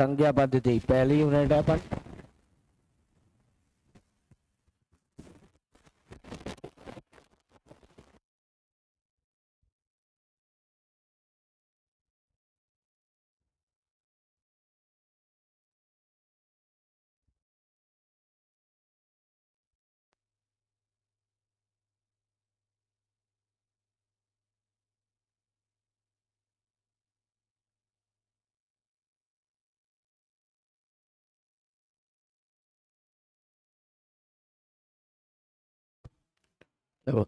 संज्ञा पद्धति पहली यूनिट है अपन। देखो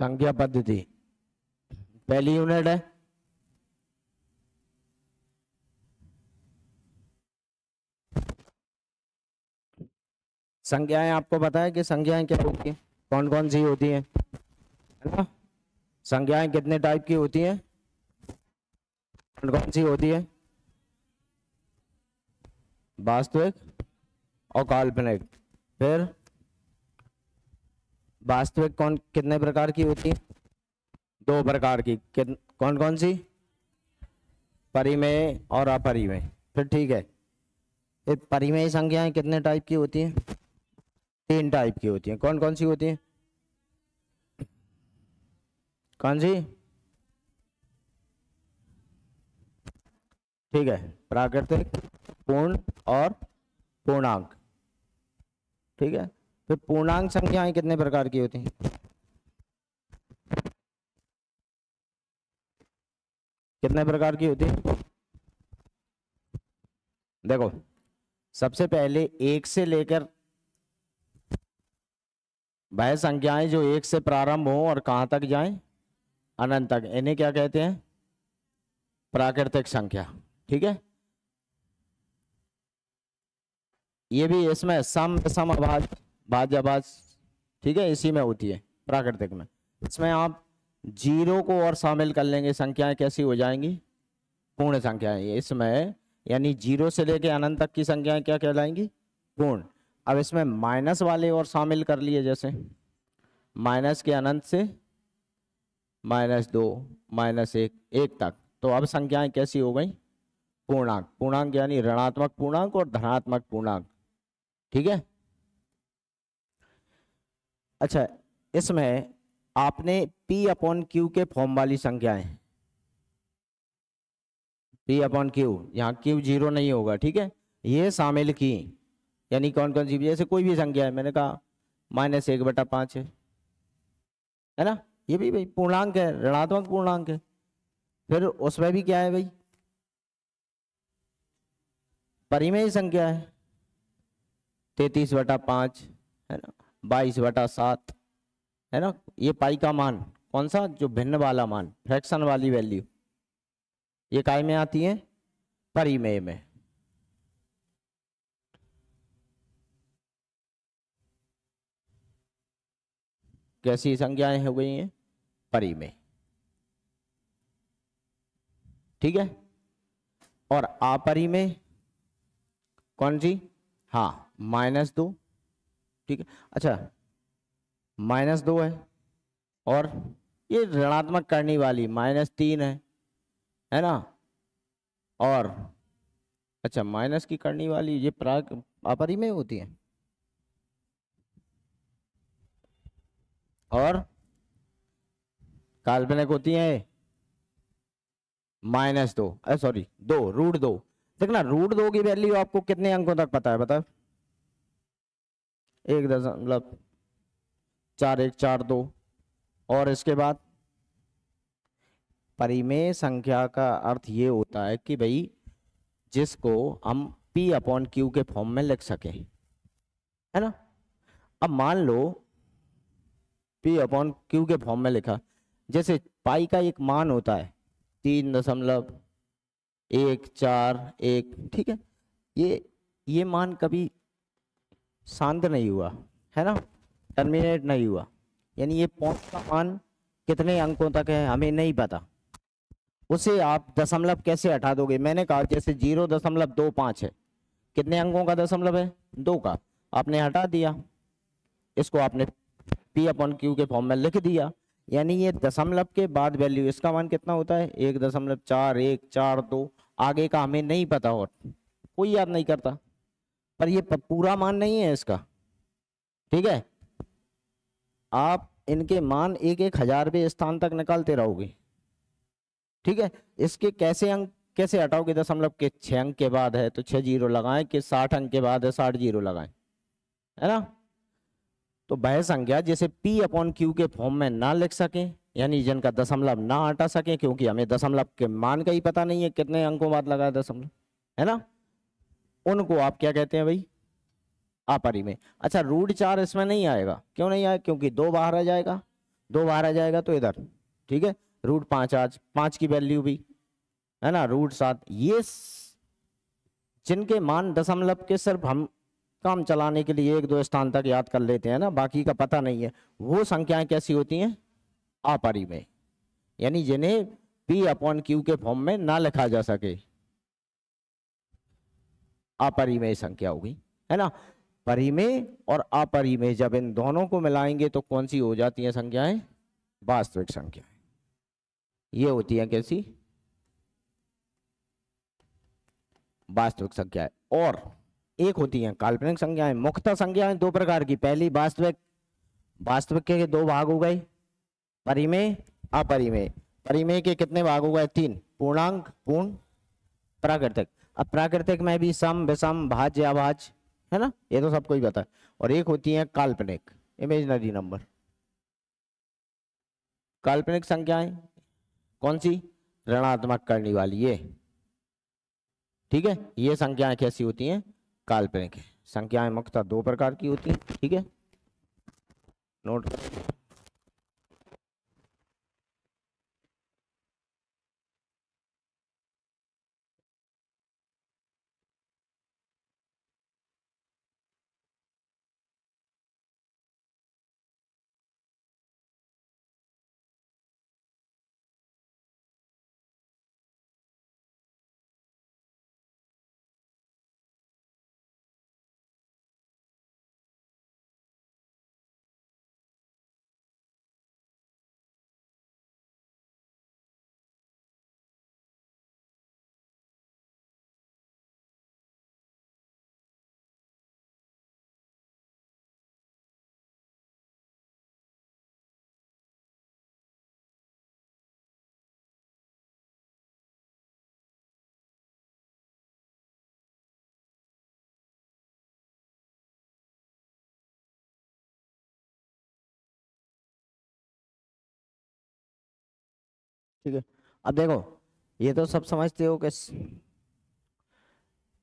संज्ञा पद्धति पहली यूनिट है। संज्ञाएं आपको पता है कि संज्ञाएं क्या होती हैं, कौन कौन सी होती हैं, है ना। संज्ञाएं कितने टाइप की होती हैं, कौन कौन सी होती है? वास्तविक और काल्पनिक। फिर वास्तविक कौन कितने प्रकार की होती है? दो प्रकार की। कौन कौन सी? परिमेय और अपरिमेय। फिर ठीक है, ये परिमेय संख्याएं कितने टाइप की होती हैं? तीन टाइप की होती हैं। कौन कौन सी होती हैं? कौन सी? ठीक है, प्राकृतिक, पूर्ण और पूर्णांक। ठीक है, फिर पूर्णांक संख्याएं कितने प्रकार की होती हैं? कितने प्रकार की होती है? देखो सबसे पहले एक से लेकर वह संख्याएं जो एक से प्रारंभ हो और कहां तक जाएं? अनंत तक। इन्हें क्या कहते हैं? प्राकृतिक संख्या। ठीक है, ये भी इसमें सम विषम अभाज्य भाज्य अभाज्य, ठीक है, इसी में होती है प्राकृतिक में। इसमें आप जीरो को और शामिल कर लेंगे, संख्याएं कैसी हो जाएंगी? पूर्ण संख्याएं। इसमें यानी जीरो से लेकर अनंत तक की संख्याएं क्या कहलाएंगी? पूर्ण। अब इसमें माइनस वाले और शामिल कर लिए, जैसे माइनस के अनंत से -2 -1 1 तक, तो अब संख्याएं कैसी हो गई? पूर्णांक। पूर्णांक यानी ऋणात्मक पूर्णांक और धनात्मक पूर्णांक। ठीक है, अच्छा इसमें आपने P/Q के फॉर्म वाली संख्याएं, P/Q, यहाँ Q 0 नहीं होगा, ठीक है, ये शामिल की। यानी कौन कौन सी? जैसे कोई भी संख्या है, मैंने कहा -1/5 है ना, ये भी भाई पूर्णांक है, ऋणात्मक पूर्णांक है। फिर उसमें भी क्या है भाई? परिमेय संख्या है, 33/5 है ना, 22/7 है ना। ये पाई का मान कौन सा? जो भिन्न वाला मान, फ्रैक्शन वाली वैल्यू, ये काय में आती है? परिमेय में। कैसी संख्याएं हो गई हैं? परिमेय। ठीक है, और अपरिमेय कौन सी? हाँ, -2। ठीक है, अच्छा -2 है, और ये ऋणात्मक करने वाली -3 है ना, और अच्छा माइनस की करने वाली ये अपरिमेय होती है, और काल्पनिक होती है -2, सॉरी 2, √2। देखना √2 की वैल्यू आपको कितने अंकों तक पता है? बताओ। 1.4142। और इसके बाद परिमेय संख्या का अर्थ ये होता है कि भाई जिसको हम P/Q के फॉर्म में लिख सकें, है ना। अब मान लो P/Q के फॉर्म में लिखा, जैसे पाई का एक मान होता है 3.141, ठीक है, ये मान कभी शांत नहीं हुआ, है ना, टर्मिनेट नहीं हुआ। यानी ये पॉइंट का मान कितने अंकों तक है हमें नहीं पता, उसे आप दशमलव कैसे हटा दोगे? मैंने कहा जैसे 0.25 है, कितने अंकों का दशमलव है? 2 का, आपने हटा दिया, इसको आपने P/Q के फॉर्म में लिख दिया। यानी ये दशमलव के बाद वैल्यू, इसका मान कितना होता है? 1.4142, आगे का हमें नहीं पता। और कोई याद नहीं करता, पर ये पूरा मान नहीं है इसका। ठीक है, आप इनके मान एक एक हजारवें स्थान तक निकालते रहोगे। ठीक है, इसके कैसे अंक कैसे हटाओगे? दशमलव के 6 अंक के बाद है तो 6 जीरो लगाएं, कि 60 अंक के बाद है 60 जीरो लगाएं, है ना। तो वह संख्या जिसे P अपॉन Q के फॉर्म में ना लिख सके, यानी जिनका दशमलव ना हटा सके, क्योंकि हमें दशमलव के मान का ही पता नहीं है कितने अंकों बाद लगा है दशमलव, है ना, उनको आप क्या कहते हैं भाई? अपरिमेय। अच्छा, √4 इसमें नहीं आएगा, क्यों नहीं आएगा? क्योंकि 2 बाहर आ जाएगा, 2 बाहर आ जाएगा तो इधर। ठीक है, √5 आज 5 की वैल्यू भी, है ना, √7। ये जिनके मान दशमलव के सिर्फ हम काम चलाने के लिए एक दो स्थान तक याद कर लेते हैं ना, बाकी का पता नहीं है, वो संख्याएं कैसी होती हैं? अपरिमेय, यानी जिन्हें P अपॉन Q के फॉर्म में ना लिखा जा सके, अपरिमेय संख्या होगी, है ना। परिमेय और अपरिमेय जब इन दोनों को मिलाएंगे तो कौन सी हो जाती हैं संख्याएं? वास्तविक संख्याएं। ये होती है कैसी? वास्तविक संख्याएं। और एक होती हैं काल्पनिक संख्याएं। मुख्यतः संख्याएं दो प्रकार की, पहली वास्तविक, वास्तविक के दो भाग हो गए, परिमेय अपरिमेय। परिमेय के कितने भाग हो गए? 3, पूर्णांक, पूर्ण, प्राकृतिक। अब प्राकृतिक में भी सम, विषम, भाज्य, अभाज्य, है ना, ये तो सबको ही पता है। और एक होती है काल्पनिक, इमेजिनरी नंबर। काल्पनिक संख्याएं कौन सी? ऋणात्मक करने वाली ये। ठीक है, ये संख्याएं कैसी होती हैं? काल्पनिक है। संख्याएं मुख्यतः दो प्रकार की होती हैं। ठीक है, नोट। ठीक है, अब देखो, ये तो सब समझते हो कि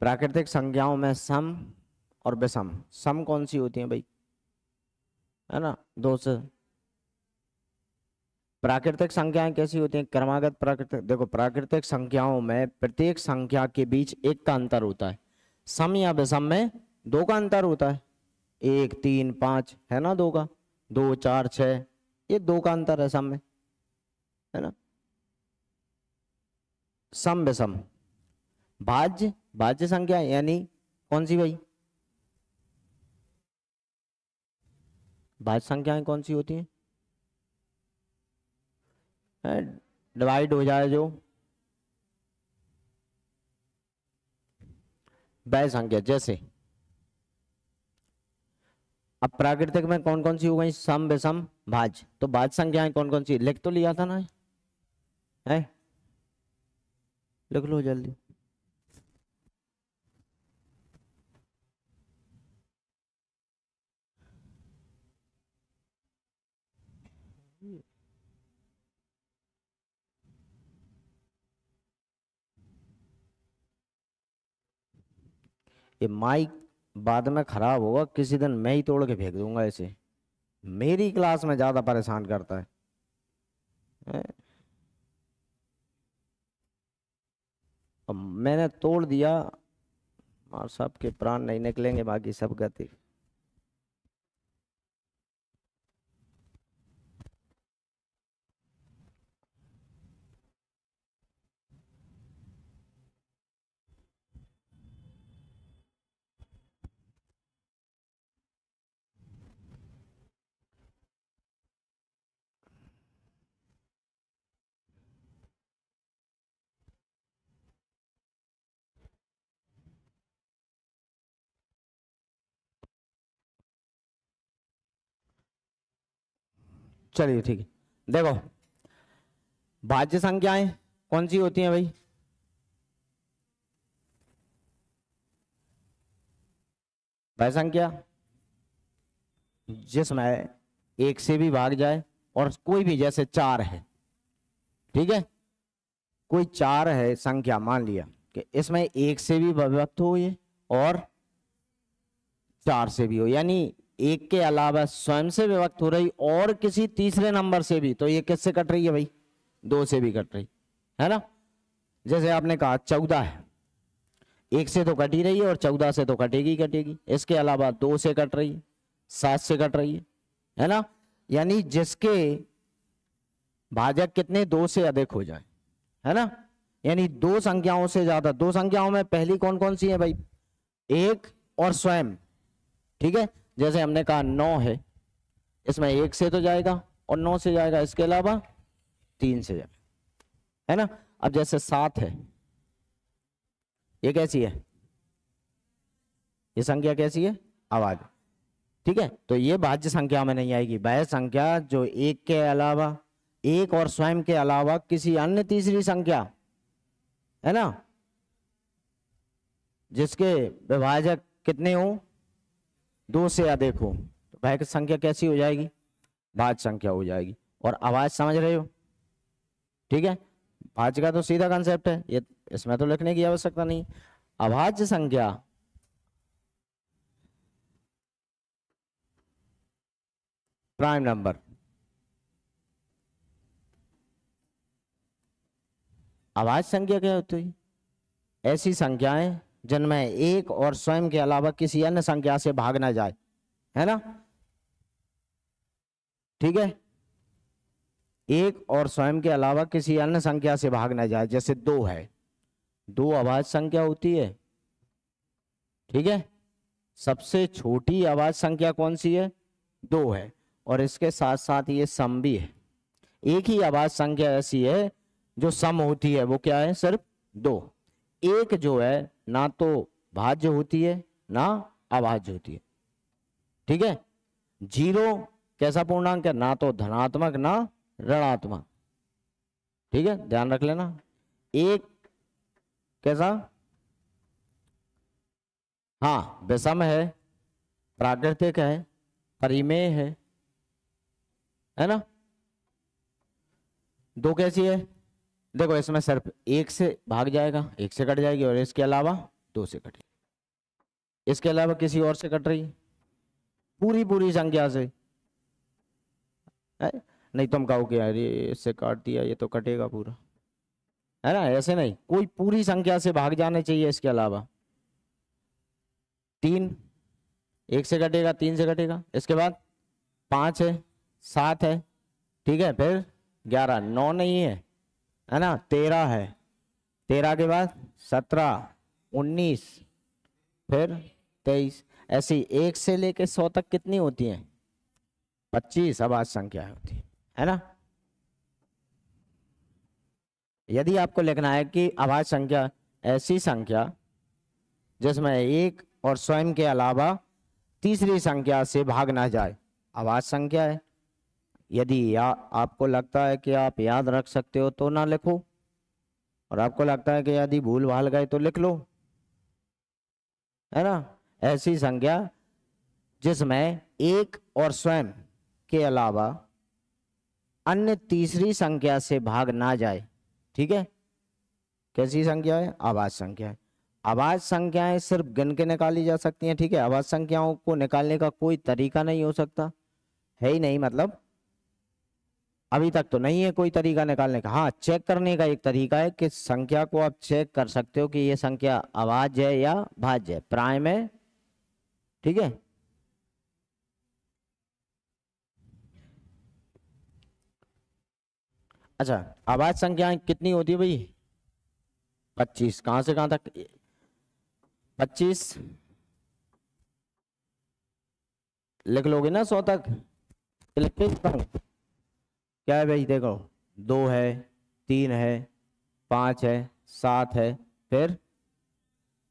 प्राकृतिक संख्याओं में सम और विषम। सम कौन सी होती है भाई? है ना, दो से। प्राकृतिक संख्याएं कैसी होती हैं? क्रमागत प्राकृतिक। देखो, प्राकृतिक संख्याओं में प्रत्येक संख्या के बीच एक का अंतर होता है। सम या विषम में दो का अंतर होता है, 1, 3, 5, है ना, दो का, 2, 4, 6, ये दो का अंतर है सम में, है ना। सम विषम। भाज्य, भाज्य संख्या यानी कौन सी भाई? भाज्य संख्याएं कौन सी होती हैं? डिवाइड हो जाए जो वह संख्या। जैसे अब प्राकृतिक में कौन कौन सी हो गई? सम, विषम, भाज्य। तो भाज्य संख्याएं कौन कौन सी? लिख तो लिया था ना, है? लिख लो जल्दी। ये माइक बाद में खराब होगा, किसी दिन मैं ही तोड़ के फेंक दूंगा इसे। मेरी क्लास में ज्यादा परेशान करता है, हैं? अब मैंने तोड़ दिया और सबके प्राण नहीं निकलेंगे, बाकी सब गति। चलिए ठीक है, देखो भाज्य संख्याएं कौन सी होती हैं भाई? भाज्य संख्या जिसमें एक से भी भाग जाए और कोई भी, जैसे 4 है, ठीक है, कोई 4 है संख्या, मान लिया कि इसमें एक से भी विभक्त हो ये और 4 से भी हो, यानी एक के अलावा स्वयं से विभक्त हो रही और किसी तीसरे नंबर से भी, तो ये किससे कट रही है भाई? 2 से भी कट रही है ना। जैसे आपने कहा 14 है, एक से तो कट ही रही है और 14 से तो कटेगी कटेगी, इसके अलावा 2 से कट रही है, 7 से कट रही है ना। यानी जिसके भाजक कितने 2 से अधिक हो जाए, है ना, यानी 2 संख्याओं से ज्यादा। 2 संख्याओं में पहली कौन कौन सी है भाई? एक और स्वयं, ठीक है। जैसे हमने कहा 9 है, इसमें 1 से तो जाएगा और 9 से जाएगा, इसके अलावा 3 से जाएगा, है ना। अब जैसे 7 है, ये कैसी है? ये संख्या कैसी है? आवाज, ठीक है। तो ये भाज्य संख्या में नहीं आएगी। वह संख्या जो एक के अलावा, एक और स्वयं के अलावा किसी अन्य तीसरी संख्या, है ना, जिसके विभाजक कितने हो? 2 से अधिक हो, तो वह संख्या कैसी हो जाएगी? भाज्य संख्या हो जाएगी। और आवाज समझ रहे हो, ठीक है। भाज्य का तो सीधा कंसेप्ट है, ये इसमें तो लिखने की आवश्यकता नहीं। अभाज्य संख्या प्राइम नंबर, अभाज्य संख्या क्या होती है? ऐसी संख्याएं जिनमें एक और स्वयं के अलावा किसी अन्य संख्या से भाग ना जाए, है ना, ठीक है। एक और स्वयं के अलावा किसी अन्य संख्या से भाग ना जाए। जैसे 2 है, 2 अभाज्य संख्या होती है, ठीक है। सबसे छोटी अभाज्य संख्या कौन सी है? 2 है, और इसके साथ साथ ये सम भी है। एक ही अभाज्य संख्या ऐसी है जो सम होती है, वो क्या है? सिर्फ 2। एक जो है ना तो भाज्य होती है ना अभाज्य होती है, ठीक है। 0 कैसा पूर्णांक है? ना तो धनात्मक ना ऋणात्मक, ठीक है, ध्यान रख लेना। 1 कैसा? हाँ, विषम है, प्राकृतिक है, परिमेय है ना। 2 कैसी है? देखो इसमें सिर्फ 1 से भाग जाएगा, 1 से कट जाएगी, और इसके अलावा 2 से कटेगी, इसके अलावा किसी और से कट रही, पूरी संख्या से है? नहीं तुम कहोगे अरे इससे काट दिया, ये तो कटेगा पूरा, है ना। ऐसे नहीं, कोई पूरी संख्या से भाग जाने चाहिए। इसके अलावा 3, 1 से कटेगा, 3 से कटेगा, इसके बाद 5 है, 7 है, ठीक है, फिर 11, 9 नहीं है ना, 13 है, 13 के बाद 17, 19, फिर 23। ऐसी 1 से लेके 100 तक कितनी होती हैं? 25 अभाज्य संख्या होती है ना। यदि आपको लिखना है कि अभाज्य संख्या ऐसी संख्या जिसमें एक और स्वयं के अलावा तीसरी संख्या से भाग ना जाए, अभाज्य संख्या है। यदि आपको लगता है कि आप याद रख सकते हो तो ना लिखो, और आपको लगता है कि यदि भूल भाल गए तो लिख लो, है ना। ऐसी संख्या जिसमें एक और स्वयं के अलावा अन्य तीसरी संख्या से भाग ना जाए, ठीक है। कैसी संख्या है? अभाज्य संख्या है। अभाज्य संख्याएं सिर्फ गिन के निकाली जा सकती हैं, ठीक है। अभाज्य संख्याओं को निकालने का कोई तरीका नहीं हो सकता, है ही नहीं, मतलब अभी तक तो नहीं है कोई तरीका निकालने का। हाँ, चेक करने का एक तरीका है कि संख्या को आप चेक कर सकते हो कि ये संख्या अभाज्य है या भाज्य है, प्राइम है, ठीक है। अच्छा, अभाज्य संख्याएं कितनी होती है भाई? 25। कहां से कहां तक? 25 लिख लोगे ना 100 तक? लिख के क्या है भाई? देखो 2 है, 3 है, 5 है, 7 है, फिर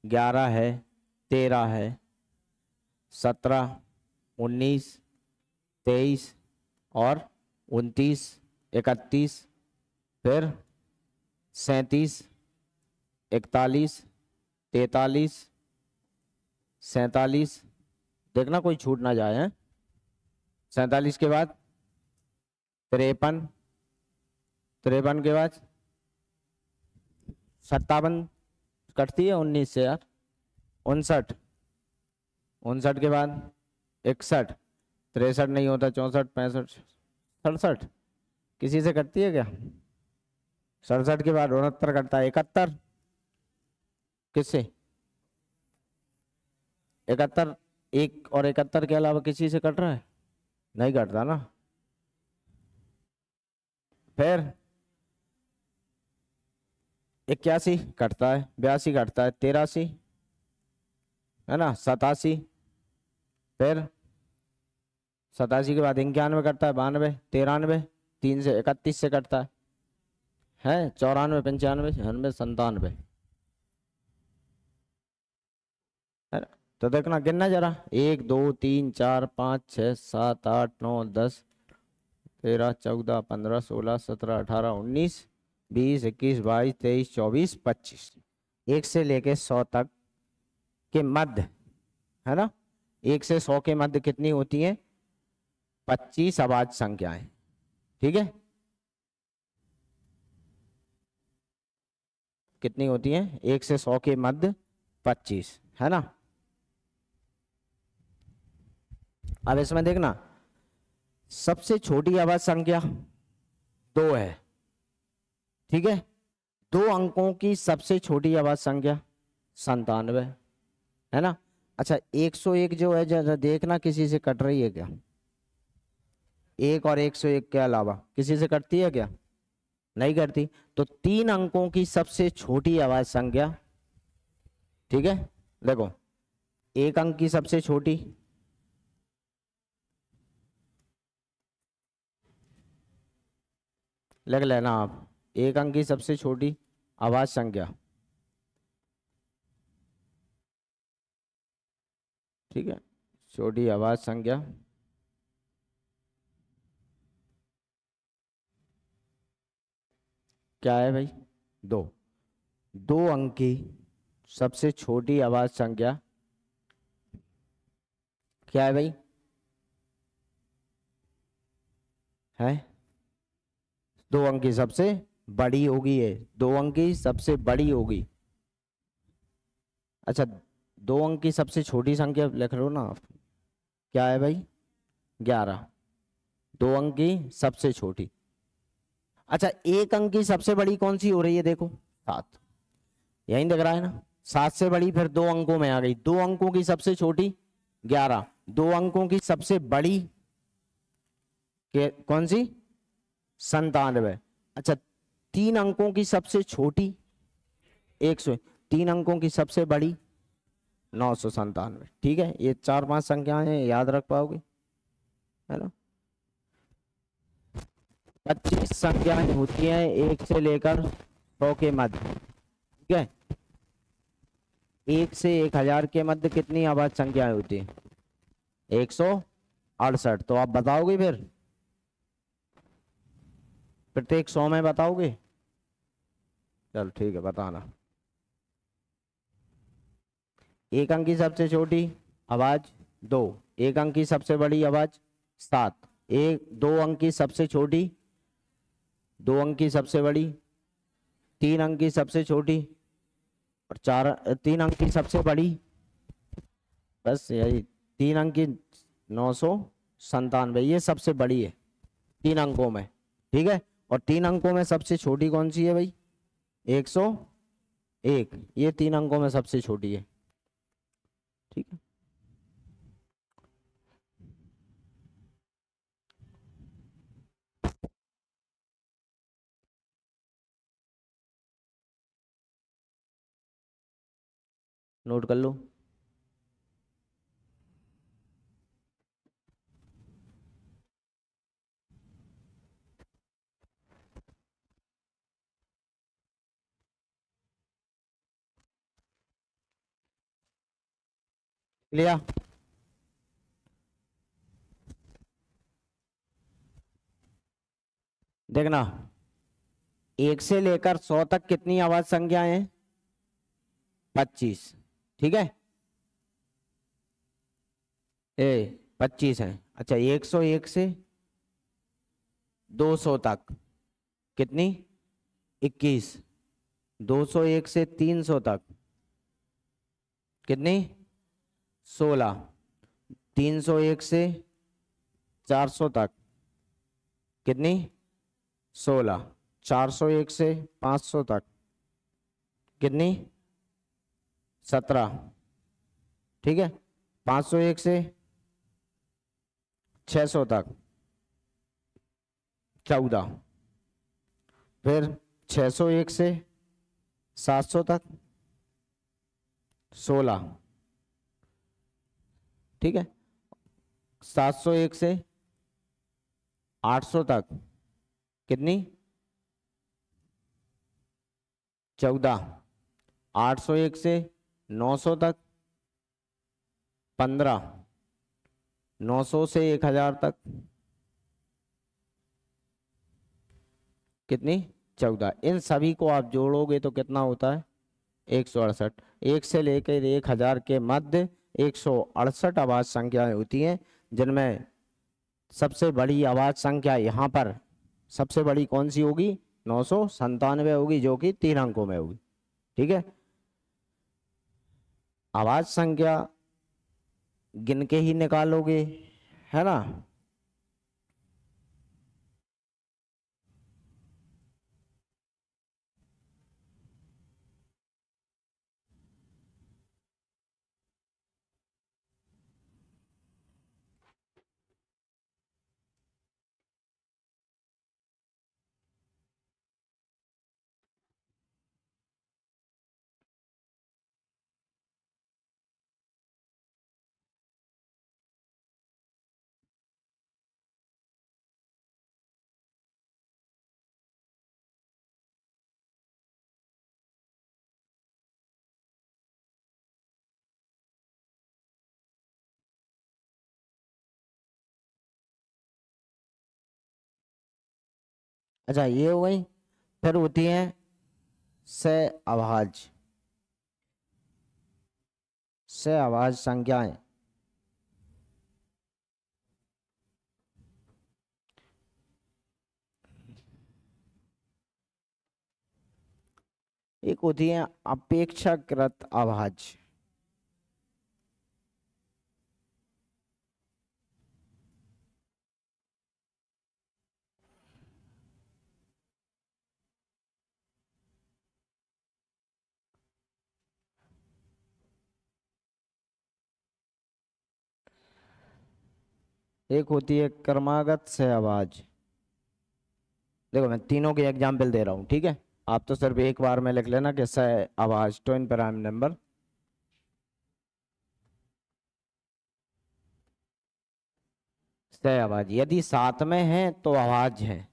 11 है, 13 है, 17, 19, 23 और 29, 31, फिर 37, 41, 43, 47, देखना कोई छूट ना जाए हैं। 47 के बाद 53, 53 के बाद 57 कटती है 19 से यार, 59, 59 के बाद 61, 63 नहीं होता, 64, 65, 67 किसी से कटती है क्या? 67 के बाद 69 कटता है, 71 किससे? 71, एक और 71 के अलावा किसी से कट रहा है? नहीं कटता ना। फिर 81 कटता है, 82 कटता है, 83 है ना, 87, फिर 87 के बाद 91 कटता है, 92, 93, 3 से 31 से कटता है 94, 95, 96, 97 है ना। तो देखना गिनना जरा, 1 2 3 4 5 6 7 8 9 10 13 14 15 16 17 18 19 20 21 22 23 24 25, 1 से लेके 100 तक के मध्य, है ना, 1 से 100 के मध्य कितनी होती हैं? 25 अभाज्य संख्याएं। ठीक है, कितनी होती हैं? 1 से 100 के मध्य 25, है ना। अब इसमें देखना, सबसे छोटी अभाज्य संख्या 2 है। ठीक है, 2 अंकों की सबसे छोटी अभाज्य संख्या 97, है ना। अच्छा, 101 जो है जरा देखना किसी से कट रही है क्या? 1 और 101 के अलावा किसी से कटती है क्या? नहीं करती। तो 3 अंकों की सबसे छोटी अभाज्य संख्या, ठीक है, देखो 1 अंक की सबसे छोटी, लिख लेना आप, 1 अंक की सबसे छोटी अभाज्य संख्या, ठीक है, छोटी अभाज्य संख्या क्या है भाई? 2। 2 अंक की सबसे छोटी अभाज्य संख्या क्या है भाई? है 2 अंक की सबसे बड़ी होगी, है 2 अंक की सबसे बड़ी होगी। अच्छा, 2 अंक की सबसे छोटी संख्या लिख लो ना आप, क्या है भाई? 11। 2 अंक की सबसे छोटी। अच्छा, 1 अंक की सबसे बड़ी कौन सी हो रही है? देखो 7, यही दिख रहा है ना, 7 से बड़ी फिर 2 अंकों में आ गई। 2 अंकों की सबसे छोटी 11, 2 अंकों की सबसे बड़ी कौन सी? 97। अच्छा, 3 अंकों की सबसे छोटी 100, 3 अंकों की सबसे बड़ी 997। ठीक है, ये 4-5 संख्याएं हैं, याद रख पाओगे, है ना। 25 संख्याएं होती हैं 1 से लेकर 100 के मध्य। ठीक है, 1 से 1000 के मध्य कितनी अभाज्य संख्याएं होती हैं? 168। तो आप बताओगे फिर प्रत्येक 100 में बताओगे? चल ठीक है, बताना। 1 अंक की सबसे छोटी आवाज 2, 1 अंक की सबसे बड़ी आवाज 7, 2 अंक की सबसे छोटी, 2 अंक की सबसे बड़ी, 3 अंक की सबसे छोटी और 3 अंक की सबसे बड़ी, बस यही 3 अंक की 997, ये सबसे बड़ी है 3 अंकों में। ठीक है, और 3 अंकों में सबसे छोटी कौन सी है भाई? 101, ये 3 अंकों में सबसे छोटी है। ठीक है, नोट कर लो। लिया? देखना 1 से लेकर 100 तक कितनी अभाज्य संख्याएं हैं? 25। ठीक है, 25 है। अच्छा 101 से 200 तक कितनी? 21। 201 से 300 तक कितनी? 16। 301 से 400 तक कितनी? 16। 401 से 500 तक कितनी? 17। ठीक है, 501 से 600 तक 14। फिर 601 से 700 तक 16। ठीक है, 701 से 800 तक कितनी? 14। 801 से 900 तक 15। 900 से 1000 तक कितनी? 14। इन सभी को आप जोड़ोगे तो कितना होता है? 168। 1 से लेकर 1000 के मध्य 168 अभाज्य संख्याएं होती हैं, जिनमें सबसे बड़ी अभाज्य संख्या यहाँ पर सबसे बड़ी कौन सी होगी? 997 होगी, जो कि 3 अंकों में होगी। ठीक है, अभाज्य संख्या गिन के ही निकालोगे, है ना। अच्छा ये हो गई। फिर होती है सह अभाज्य। सह अभाज्य संख्याएं एक होती है अपेक्षाकृत अभाज्य। एक होती है क्रमागत सह अभाज्य। देखो मैं तीनों के एग्जाम्पल दे रहा हूं, ठीक है, आप तो सिर्फ एक बार में लिख लेना कि सह अभाज्य ट्विन प्राइम नंबर। सह अभाज्य यदि साथ में है तो अभाज्य है,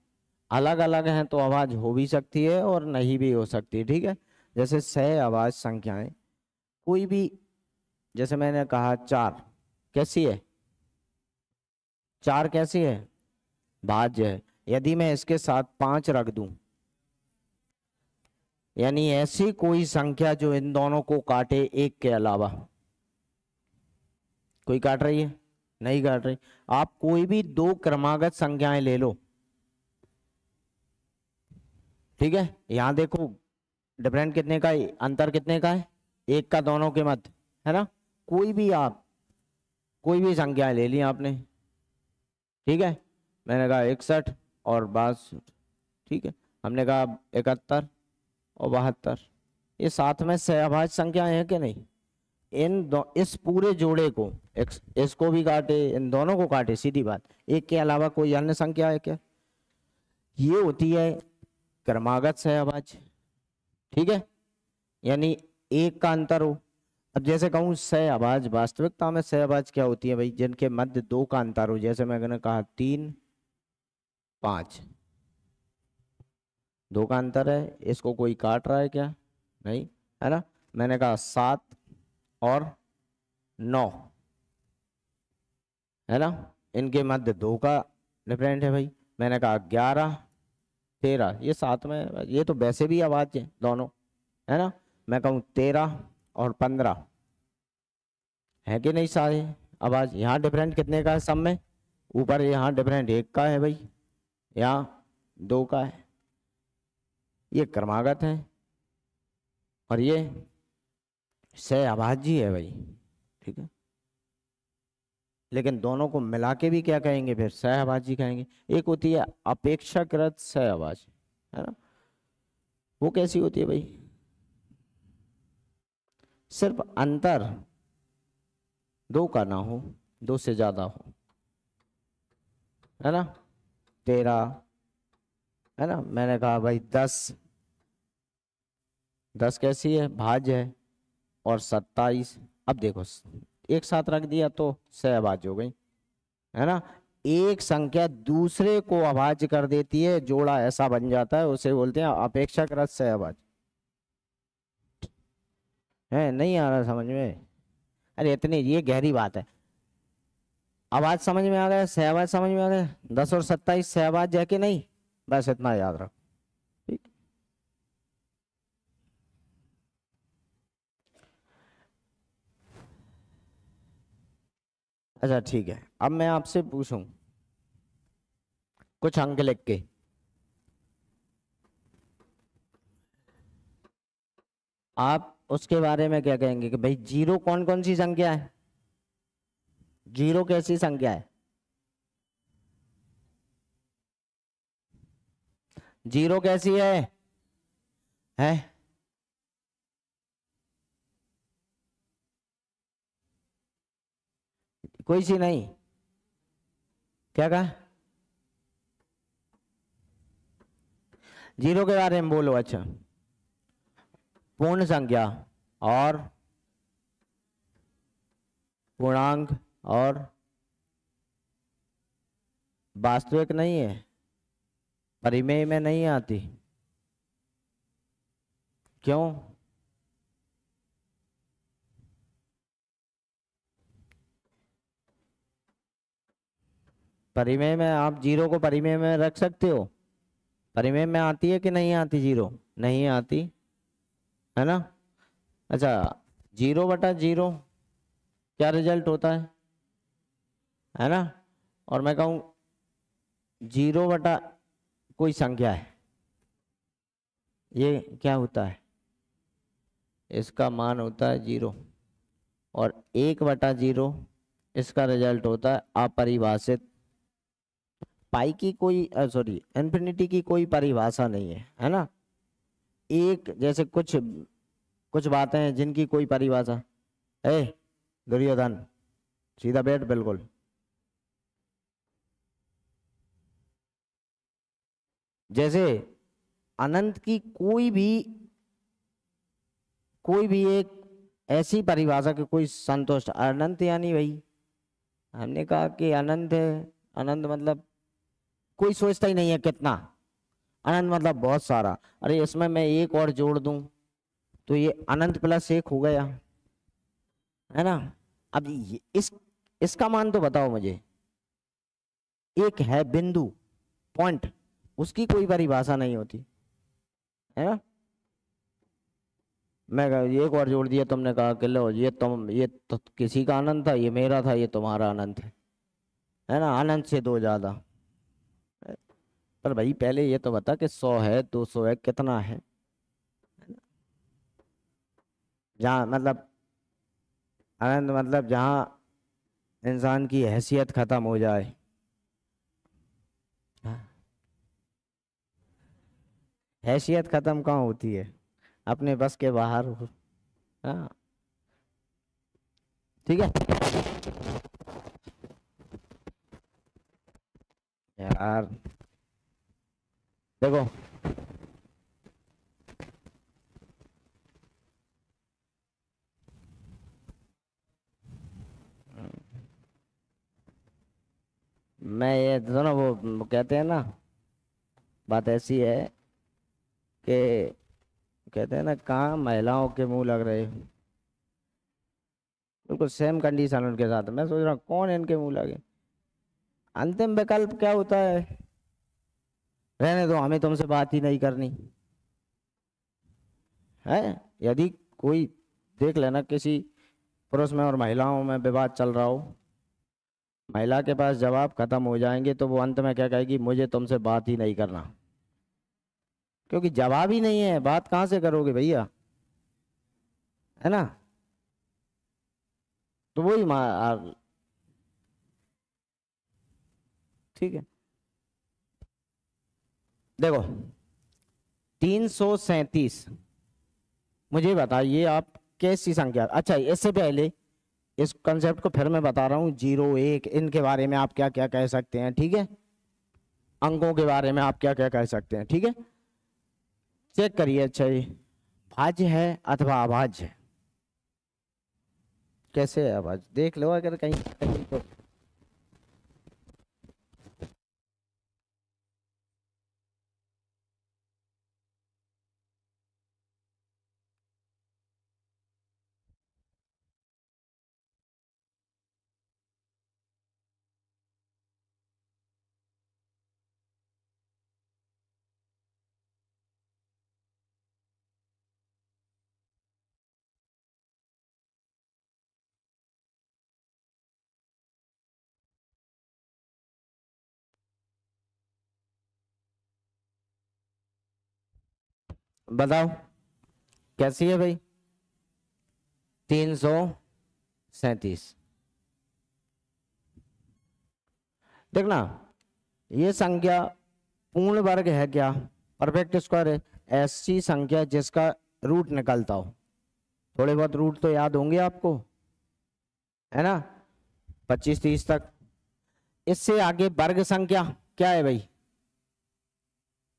अलग अलग हैं तो अभाज्य हो भी सकती है और नहीं भी हो सकती। ठीक है, जैसे सह अभाज्य संख्याएं कोई भी, जैसे मैंने कहा 4 कैसी है? 4 कैसी है? भाज्य है। यदि मैं इसके साथ 5 रख दूं, यानी ऐसी कोई संख्या जो इन दोनों को काटे एक के अलावा। कोई काट रही है? नहीं काट रही। आप कोई भी 2 क्रमागत संख्याएं ले लो, ठीक है, यहां देखो डिफरेंट कितने का है, अंतर कितने का है? 1 का दोनों के मध्य, है ना। कोई भी आप कोई भी संख्या ले ली आपने, ठीक है, मैंने कहा 61 और 62, ठीक है, हमने कहा 71 और 72, ये साथ में सहअभाज्य संख्याएं हैं कि नहीं? इस पूरे जोड़े को इसको भी काटे, इन दोनों को काटे, सीधी बात, एक के अलावा कोई अन्य संख्या है क्या? ये होती है क्रमागत सहअभाज्य। ठीक है, यानी 1 का अंतर हो। अब जैसे कहूं सहअभाज्य, वास्तविकता में सहअभाज्य क्या होती है भाई? जिनके मध्य 2 का अंतर हो, जैसे मैंने कहा 3 5, 2 का अंतर है, इसको कोई काट रहा है क्या? नहीं, है ना। मैंने कहा 7 और 9, है ना, इनके मध्य 2 का डिफरेंट है भाई। मैंने कहा 11 13, ये साथ में, ये तो वैसे भी आवाज है दोनों, है ना। मैं कहूँ 13 और 15, है कि नहीं सारे आवाज। यहाँ डिफरेंट कितने का है सब में, ऊपर यहाँ डिफरेंट 1 का है भाई, यहाँ 2 का है, ये क्रमागत है और ये सह आवाजी है भाई, ठीक है। लेकिन दोनों को मिला के भी क्या कहेंगे फिर, सह आवाजी कहेंगे। एक होती है अपेक्षाकृत सह आवाज, है ना, वो कैसी होती है भाई, सिर्फ अंतर 2 का ना हो, 2 से ज्यादा हो, है ना। 13, है ना, मैंने कहा भाई 10, 10 कैसी है, भाज्य है, और 27। अब देखो एक साथ रख दिया तो सह आवाज हो गई, है ना। एक संख्या दूसरे को अभाज्य कर देती है, जोड़ा ऐसा बन जाता है, उसे बोलते हैं अपेक्षाकृत सह आवाज। है नहीं आ रहा समझ में, अरे इतनी ये गहरी बात है। आवाज समझ में आ गया, सह आवाज समझ में आ गया, 10 और 27 सह आवाज है कि नहीं, बस इतना याद रखो, ठीक। अच्छा ठीक है, अब मैं आपसे पूछूं कुछ अंक लिख के, आप उसके बारे में क्या कहेंगे कि भाई जीरो कौन कौन सी संख्या है, जीरो कैसी संख्या है, जीरो कैसी है कोई सी नहीं, क्या कहा, जीरो के बारे में बोलो। अच्छा, पूर्ण संख्या और पूर्णांक और वास्तविक नहीं है, परिमेय में नहीं आती, क्यों, परिमेय में आप जीरो को परिमेय में रख सकते हो, परिमेय में आती है कि नहीं आती, जीरो नहीं आती, है ना। अच्छा, 0/0 क्या रिजल्ट होता है ना। और मैं कहूँ 0 कोई संख्या है, ये क्या होता है, इसका मान होता है 0, और 1/0 इसका रिजल्ट होता है अपरिभाषित। पाई की कोई सॉरी इन्फिनिटी की कोई परिभाषा नहीं है ना। एक जैसे कुछ कुछ बातें हैं जिनकी कोई परिभाषा है, दुर्योधन सीधा बैठ बिल्कुल, जैसे अनंत की कोई भी एक ऐसी परिभाषा की कोई संतुष्ट, अनंत यानी भाई हमने कहा कि अनंत है, अनंत मतलब कोई सोचता ही नहीं है कितना, अनंत मतलब बहुत सारा, अरे इसमें मैं एक और जोड़ दूं तो ये अनंत प्लस 1 हो गया, है ना। अब इसका मान तो बताओ मुझे, एक है बिंदु पॉइंट, उसकी कोई परिभाषा नहीं होती, है ना। मैं एक और जोड़ दिया, तुमने कहा कि लो ये तो किसी का अनंत था, ये मेरा था, ये तुम्हारा अनंत है ना, अनंत से 2 ज्यादा। पर भाई पहले ये तो बता कि 100 है, 200 है, कितना है, जहाँ मतलब अनंत मतलब जहाँ इंसान की हैसियत खत्म हो जाए। हाँ, हैसियत खत्म कहाँ होती है, अपने बस के बाहर हो। हाँ ठीक है यार, देखो मैं ये सुनो, वो कहते हैं ना, बात ऐसी है कि कहते हैं ना, कहाँ महिलाओं के मुंह लग रहे हो, बिल्कुल सेम कंडीशन उनके साथ। मैं सोच रहा हूँ कौन इनके मुंह लगे। अंतिम विकल्प क्या होता है, रहने दो, हमें तुमसे बात ही नहीं करनी है। यदि कोई देख लेना किसी पुरुष में और महिलाओं में विवाद चल रहा हो, महिला के पास जवाब खत्म हो जाएंगे तो वो अंत में क्या कहेगी, मुझे तुमसे बात ही नहीं करना। क्योंकि जवाब ही नहीं है, बात कहाँ से करोगे भैया, है ना। तो वही ठीक है। देखो 337, मुझे बताइए आप कैसी संख्या। अच्छा इससे पहले इस कंसेप्ट को फिर मैं बता रहा हूँ, 0 1 इनके बारे में आप क्या क्या कह सकते हैं, ठीक है। अंकों के बारे में आप क्या क्या कह सकते हैं, ठीक है। चेक करिए। अच्छा ये भाज्य है अथवा अभाज्य है, कैसे है अभाज्य, देख लो अगर कहीं कहीं तो। बताओ कैसी है भाई, 337। देखना ये संख्या पूर्ण वर्ग है क्या, परफेक्ट स्क्वायर है, ऐसी संख्या जिसका रूट निकलता हो। थोड़े बहुत रूट तो याद होंगे आपको, है ना, 25 30 तक। इससे आगे वर्ग संख्या क्या है भाई,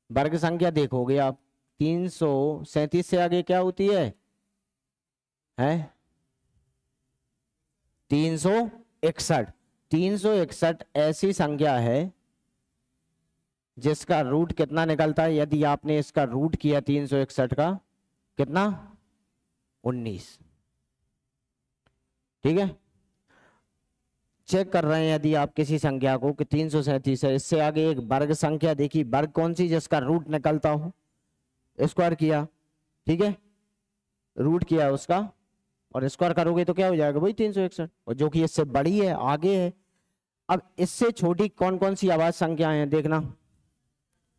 वर्ग संख्या देखोगे आप 337 से आगे क्या होती है 361। 361 ऐसी संख्या है जिसका रूट कितना निकलता है, यदि आपने इसका रूट किया 361 का, कितना 19, ठीक है। चेक कर रहे हैं यदि आप किसी संख्या को कि 337 है, इससे आगे एक वर्ग संख्या देखी, वर्ग कौन सी जिसका रूट निकलता हो, स्क्वायर किया, ठीक है, रूट किया उसका और स्क्वायर करोगे तो क्या हो जाएगा वही 361, और जो कि इससे बड़ी है आगे है। अब इससे छोटी कौन कौन सी आवाज संख्याएं हैं देखना,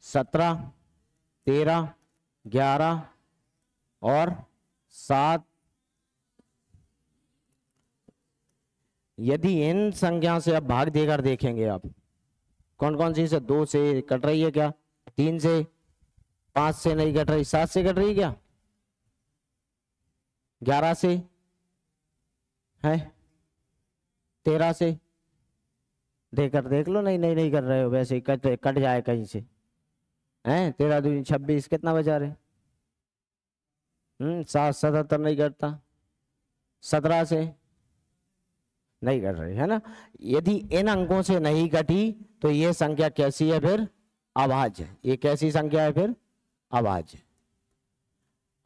17 13 11 और 7। यदि इन संख्या से आप भाग देकर देखेंगे, आप कौन कौन सी से, 2 से कट रही है क्या, 3 से, 5 से नहीं कट रही, 7 से कट रही है क्या, 11 से है, 13 से, देकर देख लो, नहीं नहीं नहीं कर रहे हो, वैसे ही कट कट जाए कहीं से, हैं 13 दूनी 26, कितना बचा रहे, 7 77 नहीं करता, 17 से नहीं कर रहे, है ना। यदि इन अंकों से नहीं कटी तो ये संख्या कैसी है फिर, अभाज्य है। ये कैसी संख्या है फिर, अभाज्य।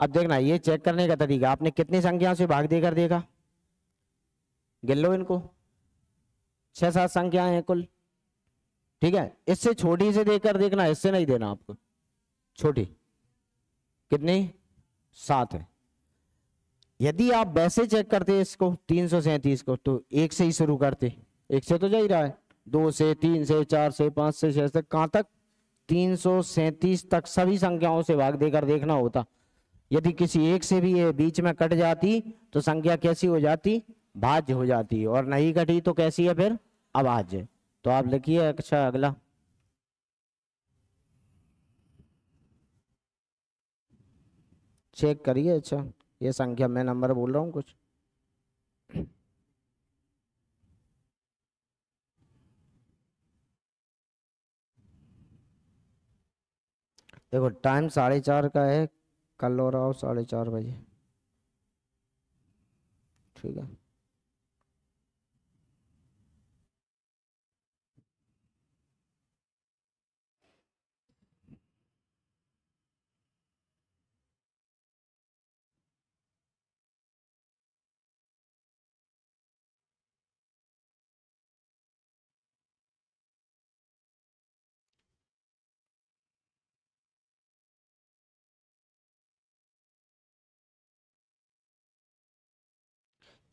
अब देखना ये चेक करने का तरीका, आपने कितनी संख्याओं से भाग देकर देखा, गिन लो इनको, 6 7 संख्याएं हैं कुल, ठीक है। इससे छोटी से देकर देखना, इससे नहीं देना आपको, छोटी कितनी, 7 है। यदि आप वैसे चेक करते इसको 337 को, तो 1 से ही शुरू करते, 1 से तो जा ही रहा है, 2 से, 3 से, 4 से, 5 से, 6 से, कहां तक 337 तक सभी संख्याओं से भाग देकर देखना होता। यदि किसी एक से भी ये बीच में कट जाती तो संख्या कैसी हो जाती, भाज्य हो जाती, और नहीं कटी तो कैसी है फिर, अभाज्य। तो आप लिखिए। अच्छा अगला चेक करिए। अच्छा ये संख्या, मैं नंबर बोल रहा हूँ कुछ, देखो टाइम 4:30 का है, कल हो रहा हो 4:30 बजे, ठीक है।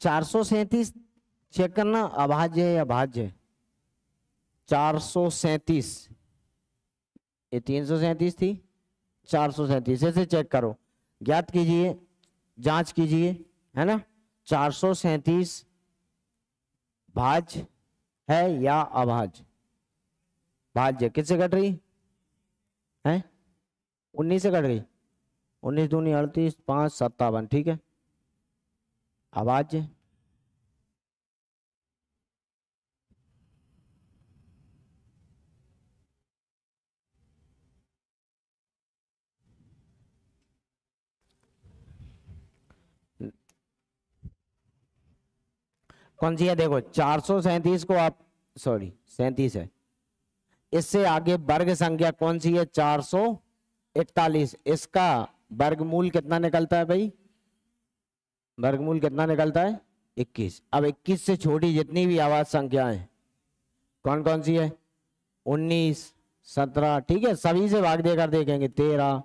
437 चेक करना अभाज्य है या भाज्य है। 437, ये 337 थी, 437 ऐसे चेक करो, ज्ञात कीजिए, जांच कीजिए, है ना। 437 भाज्य है या अभाज्य? भाज्य। किससे कट रही है? 19 से कट गई। 19 दूनी 38, 5 57, ठीक है, अभाज्य। कौन सी है? देखो 437 को आप, सॉरी 37 है, इससे आगे वर्ग संख्या कौन सी है? 441। इसका वर्गमूल कितना निकलता है भाई? वर्गमूल कितना निकलता है? 21। अब 21 से छोटी जितनी भी आवाज संख्याएं कौन कौन सी है? 19, 17, ठीक है, सभी से भाग देकर देखेंगे। 13,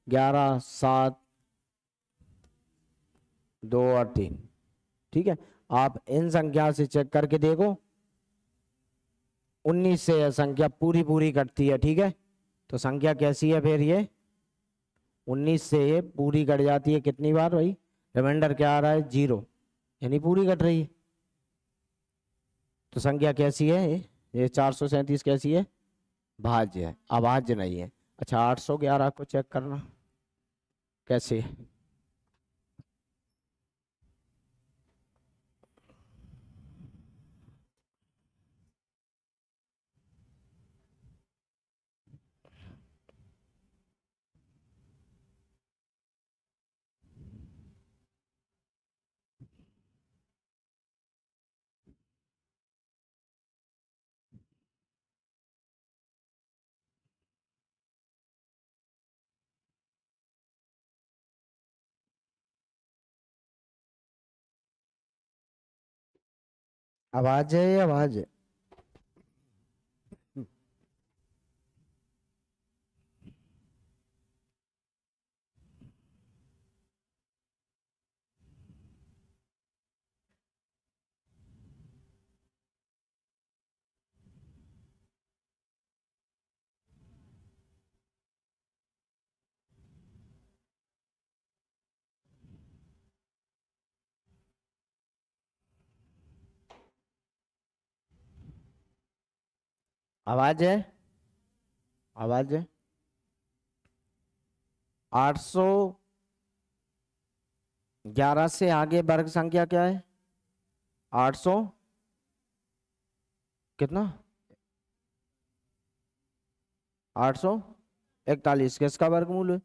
11, 7, 2 और 3, ठीक है। आप इन संख्या से चेक करके देखो, 19 से यह संख्या पूरी पूरी कटती है, ठीक है। तो संख्या कैसी है फिर? ये 19 से ये पूरी कट जाती है कितनी बार भाई? रिमाइंडर क्या आ रहा है? 0, यानी पूरी कट रही है। तो संख्या कैसी है? ये 437 कैसी है? भाज्य है, अभाज्य नहीं है। अच्छा 811 को चेक करना कैसे है? अभाज्य है या भाज्य? अभाज्य है, अभाज्य है। 811 से आगे वर्ग संख्या क्या है? 800 कितना? 841। किसका वर्गमूल है?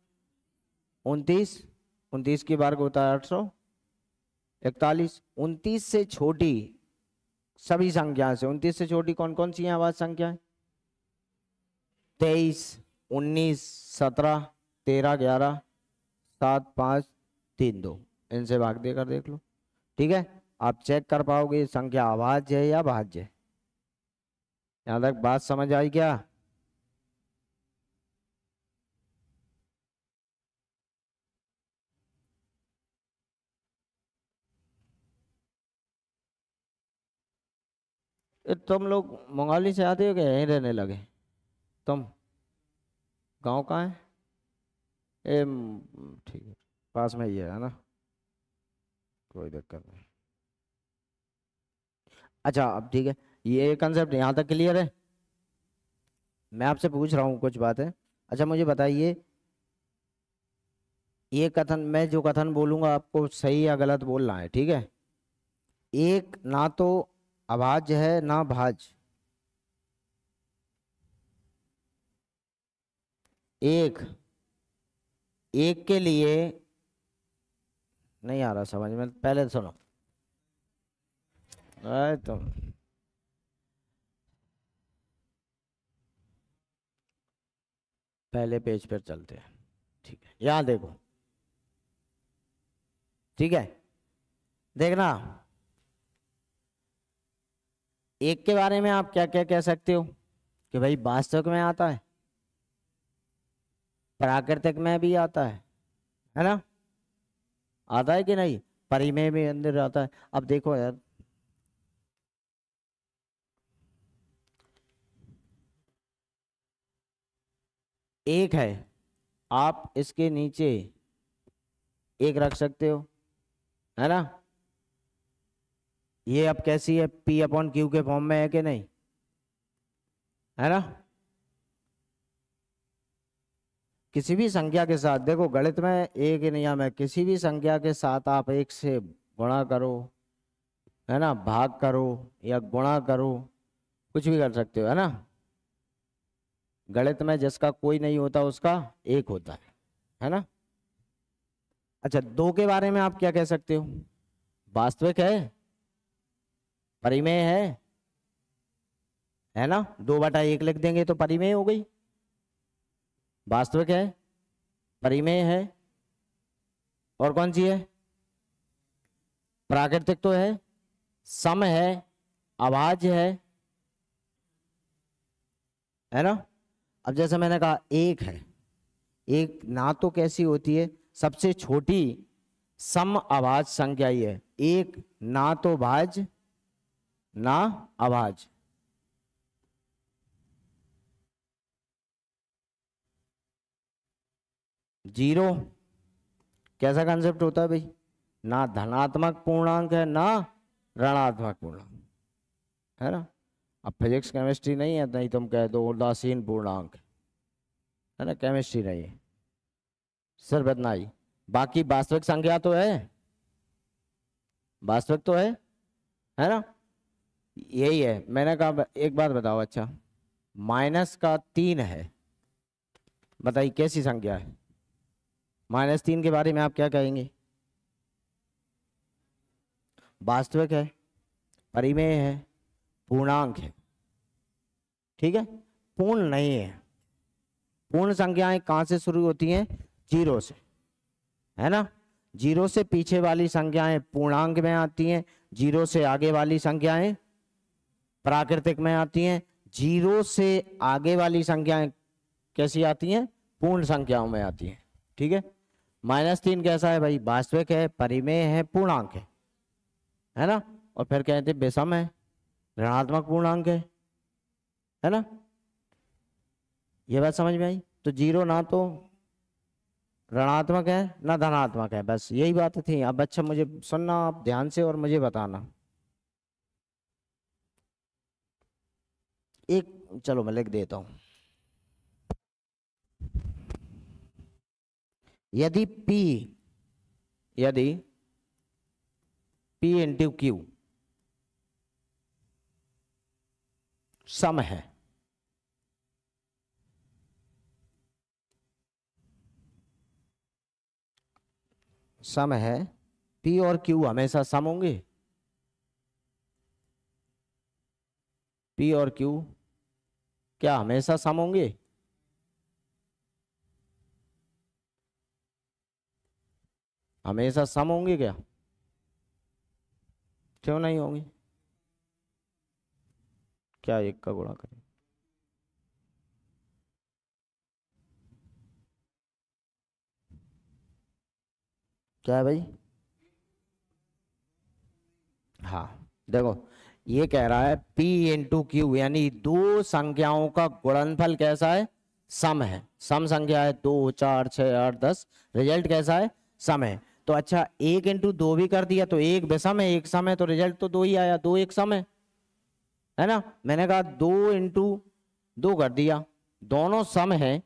29। 29 की वर्ग होता है 841। 29 से छोटी सभी संख्या से, 29 से छोटी कौन कौन सी है आवाज संख्या? 23, 19, 17, 13, 11, 7, 5, 3, 2, इनसे भाग देकर देख लो, ठीक है। आप चेक कर पाओगे संख्या अभाज्य है या भाज्य है। यहां तक बात समझ आई क्या? तुम लोग मोहाली से आते हो क्या? यहीं रहने लगे तुम? गांव कहाँ है? ठीक है, पास में ही है ना, कोई दिक्कत नहीं। अच्छा अब ठीक है, ये कंसेप्ट यहाँ तक क्लियर है। मैं आपसे पूछ रहा हूँ कुछ बात है। अच्छा मुझे बताइए, ये कथन, मैं जो कथन बोलूंगा आपको सही या गलत बोलना है, ठीक है। एक ना तो अभाज्य है ना भाज्य। एक, एक के लिए नहीं आ रहा समझ में, पहले सुनो। तुम पहले पेज पर चलते हैं, ठीक है। यहाँ देखो, ठीक है, देखना। एक के बारे में आप क्या क्या कह सकते हो कि भाई वास्तविक में आता है, प्राकृतिक में भी आता है ना? आता है कि नहीं? परिमेय में अंदर आता है। अब देखो यार, एक है, आप इसके नीचे एक रख सकते हो, है ना। ये अब कैसी है, P अपॉन क्यू के फॉर्म में है कि नहीं, है ना। किसी भी संख्या के साथ, देखो गणित में एक ही नियम है, किसी भी संख्या के साथ आप एक से गुणा करो, है ना, भाग करो या गुणा करो, कुछ भी कर सकते हो, है ना। गणित में जिसका कोई नहीं होता उसका एक होता है ना। अच्छा, दो के बारे में आप क्या कह सकते हो, वास्तविक है, परिमेय है ना। 2/1 लिख देंगे तो परिमेय हो गई, वास्तविक है, परिमेय है, और कौन सी है, प्राकृतिक तो है, सम है, अभाज्य है ना। अब जैसे मैंने कहा एक है, एक ना तो कैसी होती है, सबसे छोटी सम अभाज्य संख्या ही है, एक ना तो भाज्य ना अभाज्य। जीरो कैसा कंसेप्ट होता है भाई, ना धनात्मक पूर्णांक है ना ऋणात्मक पूर्णांक, है ना। अब फिजिक्स केमिस्ट्री नहीं है, नहीं तुम कह दो उदासीन पूर्णांक, है ना, केमिस्ट्री नहीं है, सिर्फ इतना ही। बाकी वास्तविक संख्या तो है, वास्तविक तो है ना। यही है, मैंने कहा एक बात बताओ, अच्छा -3 है, बताइए कैसी संख्या है, -3 के बारे में आप क्या कहेंगे, वास्तविक है, परिमेय है, पूर्णांक है, ठीक है, पूर्ण नहीं है। पूर्ण संख्याएं कहां से शुरू होती हैं, जीरो से, है ना। जीरो से पीछे वाली संख्याएं पूर्णांक में आती हैं, जीरो से आगे वाली संख्याएं प्राकृतिक में आती हैं, जीरो से आगे वाली संख्याएं कैसी आती हैं, पूर्ण संख्याओं में आती हैं, ठीक है। -3 कैसा है भाई, वास्तविक है, परिमेय है, पूर्णांक है ना। और फिर कहते हैं विषम है, ऋणात्मक पूर्णांक है ना। ये बात समझ में आई। तो जीरो ना तो ऋणात्मक है ना धनात्मक है, बस यही बात थी। अब अच्छा मुझे सुनना आप ध्यान से और मुझे बताना। एक चलो मैं लिख देता हूं, यदि P इंटू क्यू सम है, सम है, P और Q हमेशा सम होंगे, P और Q क्या हमेशा सम होंगे, हमेशा सम होंगे क्या, क्यों नहीं होंगे, क्या एक का गुणा करें, क्या है भाई। हाँ देखो, ये कह रहा है P इंटू क्यू यानी दो संख्याओं का गुणनफल कैसा है, सम है, सम संख्या है, 2 4 6 8 10, रिजल्ट कैसा है, सम है। तो अच्छा 1 इंटू 2 भी कर दिया तो एक विषम है एक सम है, तो रिजल्ट तो 2 ही आया, 2 एक सम है ना। मैंने कहा 2 इंटू 2 कर दिया, दोनों सम है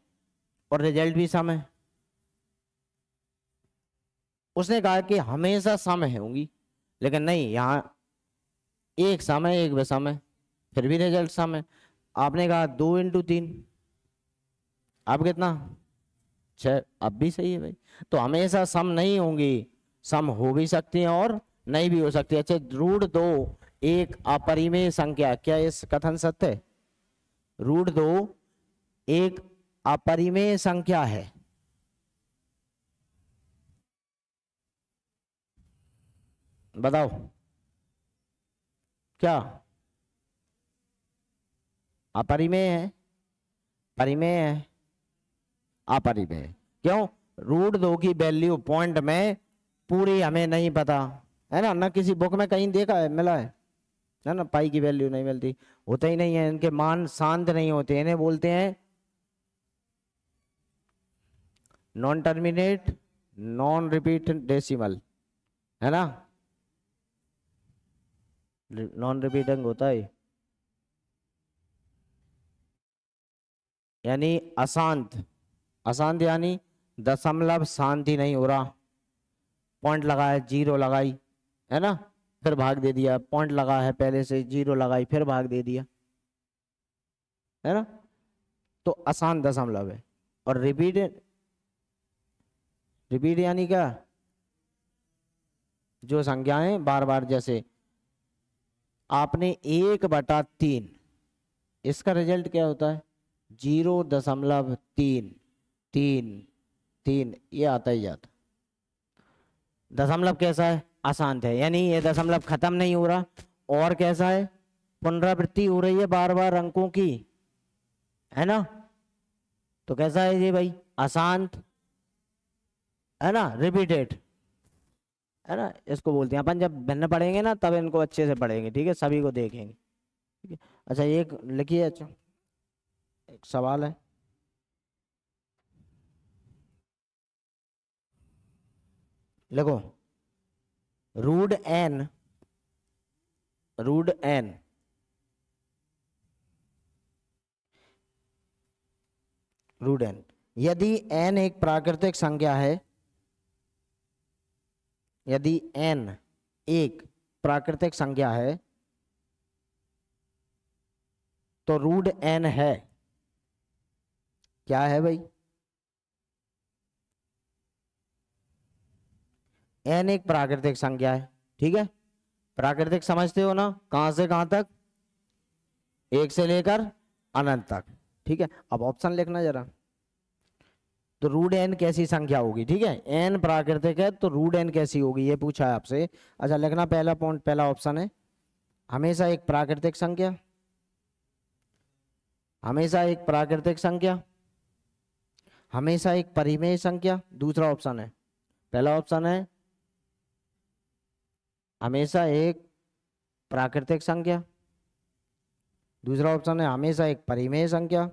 और रिजल्ट भी सम है। उसने कहा कि हमेशा सम है होंगी, लेकिन नहीं, यहाँ एक सम है एक विषम है, फिर भी रिजल्ट सम है। आपने कहा 2 इंटू 3, अब कितना 6, अब भी सही है भाई। तो हमेशा सम नहीं होंगी, सम हो भी सकती है और नहीं भी हो सकती। अच्छा √2 एक अपरिमेय संख्या, क्या इस कथन सत्य है, √2 एक अपरिमेय संख्या है, बताओ क्या, अपरिमेय है, परिमेय है, अपरिमेय। क्यों, √2 की वैल्यू पॉइंट में पूरी हमें नहीं पता है ना, ना किसी बुक में कहीं देखा है, मिला है ना, पाई की वैल्यू नहीं मिलती, होता ही नहीं है, इनके मान शांत नहीं होते, इन्हें बोलते हैं non terminate non repeat decimal, है ना, नॉन रिपीटिंग होता है, यानी अशांत, अशांत यानी दशमलव शांत ही नहीं हो रहा, पॉइंट लगाया, जीरो लगाई, है ना, फिर भाग दे दिया, पॉइंट लगा है पहले से, जीरो लगाई, फिर भाग दे दिया, है ना, तो अशांत दशमलव है। और रिपीट, रिपीट यानी क्या, जो संख्याएं बार बार, जैसे आपने 1/3, इसका रिजल्ट क्या होता है 0.333, ये आता ही जाता। दशमलव कैसा है, अशांत है, यानी ये दशमलव खत्म नहीं हो रहा, और कैसा है, पुनरावृत्ति हो रही है बार बार अंकों की, है ना, तो कैसा है ये भाई, अशांत, है ना, रिपीटेड, है ना, इसको बोलते हैं अपन, जब भिन्न पढ़ेंगे ना तब इनको अच्छे से पढ़ेंगे, ठीक है, सभी को देखेंगे, ठीक है। अच्छा एक लिखिए, अच्छा एक सवाल है, लिखो, root n, root n root n, यदि एन एक प्राकृतिक संख्या है, यदि एन एक प्राकृतिक संख्या है तो रूट एन है, क्या है भाई, एन एक प्राकृतिक संख्या है, ठीक है, प्राकृतिक समझते हो ना, कहां से कहां तक, एक से लेकर अनंत तक, ठीक है। अब ऑप्शन लिखना जरा, तो रूट एन कैसी संख्या होगी, ठीक है, एन प्राकृतिक है तो रूट एन कैसी होगी ये पूछा है आपसे। अच्छा लिखना, पहला पॉइंट, पहला ऑप्शन है, हमेशा एक प्राकृतिक संख्या, हमेशा एक प्राकृतिक संख्या, हमेशा एक परिमेय संख्या, दूसरा ऑप्शन है, पहला ऑप्शन है हमेशा एक प्राकृतिक संख्या, दूसरा ऑप्शन है हमेशा एक परिमेय संख्या,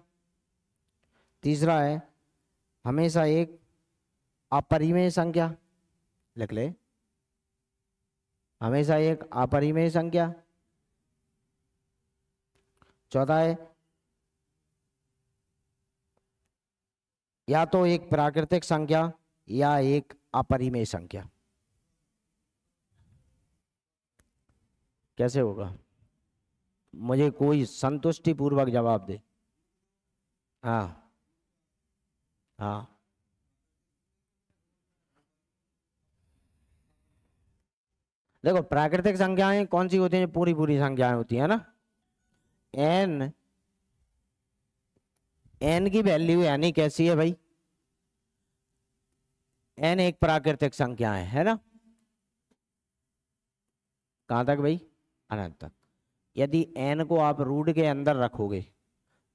तीसरा है हमेशा एक अपरिमेय संख्या, लिख ले, हमेशा एक अपरिमेय संख्या, चौथा है या तो एक प्राकृतिक संख्या या एक अपरिमेय संख्या। कैसे होगा, मुझे कोई संतुष्टि पूर्वक जवाब दे। हाँ हाँ, देखो प्राकृतिक संख्याएं कौन सी होती हैं, पूरी पूरी संख्याएं होती है ना, एन, एन की वैल्यू यानी कैसी है भाई, एन एक प्राकृतिक संख्या है ना, कहां तक भाई, अनंत तक। यदि एन को आप रूट के अंदर रखोगे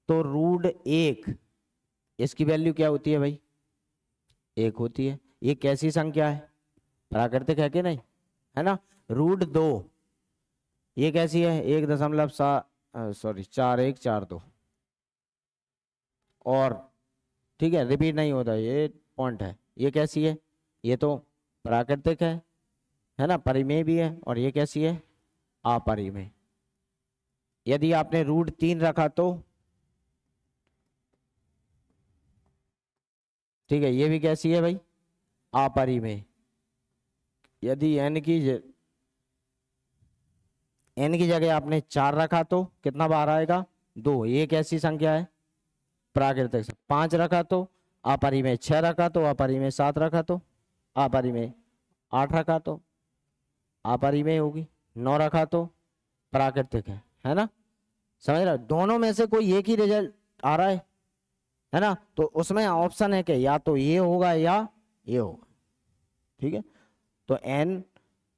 तो रूट एक, इसकी वैल्यू क्या होती है भाई, एक होती है, ये कैसी संख्या है, प्राकृतिक है कि नहीं, है ना, रूट दो, ये कैसी है, 1.4142, और ठीक है, रिपीट नहीं होता, ये पॉइंट है, ये कैसी है, ये तो प्राकृतिक है ना, परिमेय भी है, और ये कैसी है, अपरिमेय। यदि आपने रूट 3 रखा तो ठीक है, ये भी कैसी है भाई, अपरिमेय। यदि एन की जगह आपने 4 रखा तो कितना बार आएगा, 2, ये कैसी संख्या है, प्राकृतिक। 5 रखा तो अपरिमेय, 6 रखा तो अपरिमेय, 7 रखा तो अपरिमेय, 8 रखा तो अपरिमेय होगी, 9 रखा तो प्राकृतिक है ना, समझ रहे, दोनों में से कोई एक ही रिजल्ट आ रहा है ना, तो उसमें ऑप्शन है कि या तो ये होगा या ये होगा, ठीक है। तो एन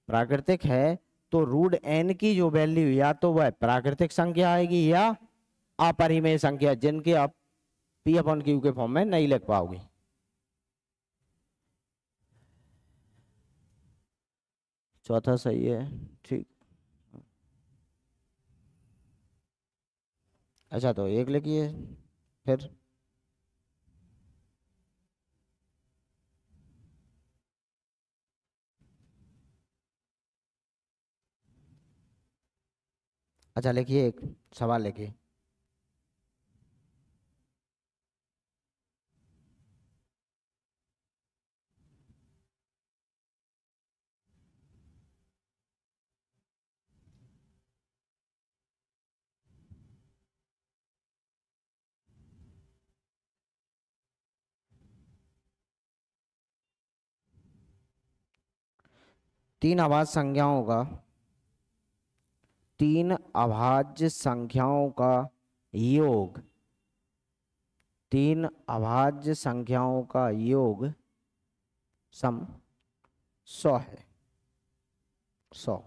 प्राकृतिक है तो रूट एन की जो वैल्यू या तो वह प्राकृतिक संख्या आएगी या अपरिमेय संख्या, जिनके आप P/Q के फॉर्म में नहीं लिख पाओगे। चौथा सही है, ठीक। अच्छा तो एक लिखिए फिर। अच्छा लिखिए, एक सवाल लिखिए। तीन अभाज्य संख्याओं का, तीन अभाज्य संख्याओं का योग, तीन अभाज्य संख्याओं का योग सम 100 है। 100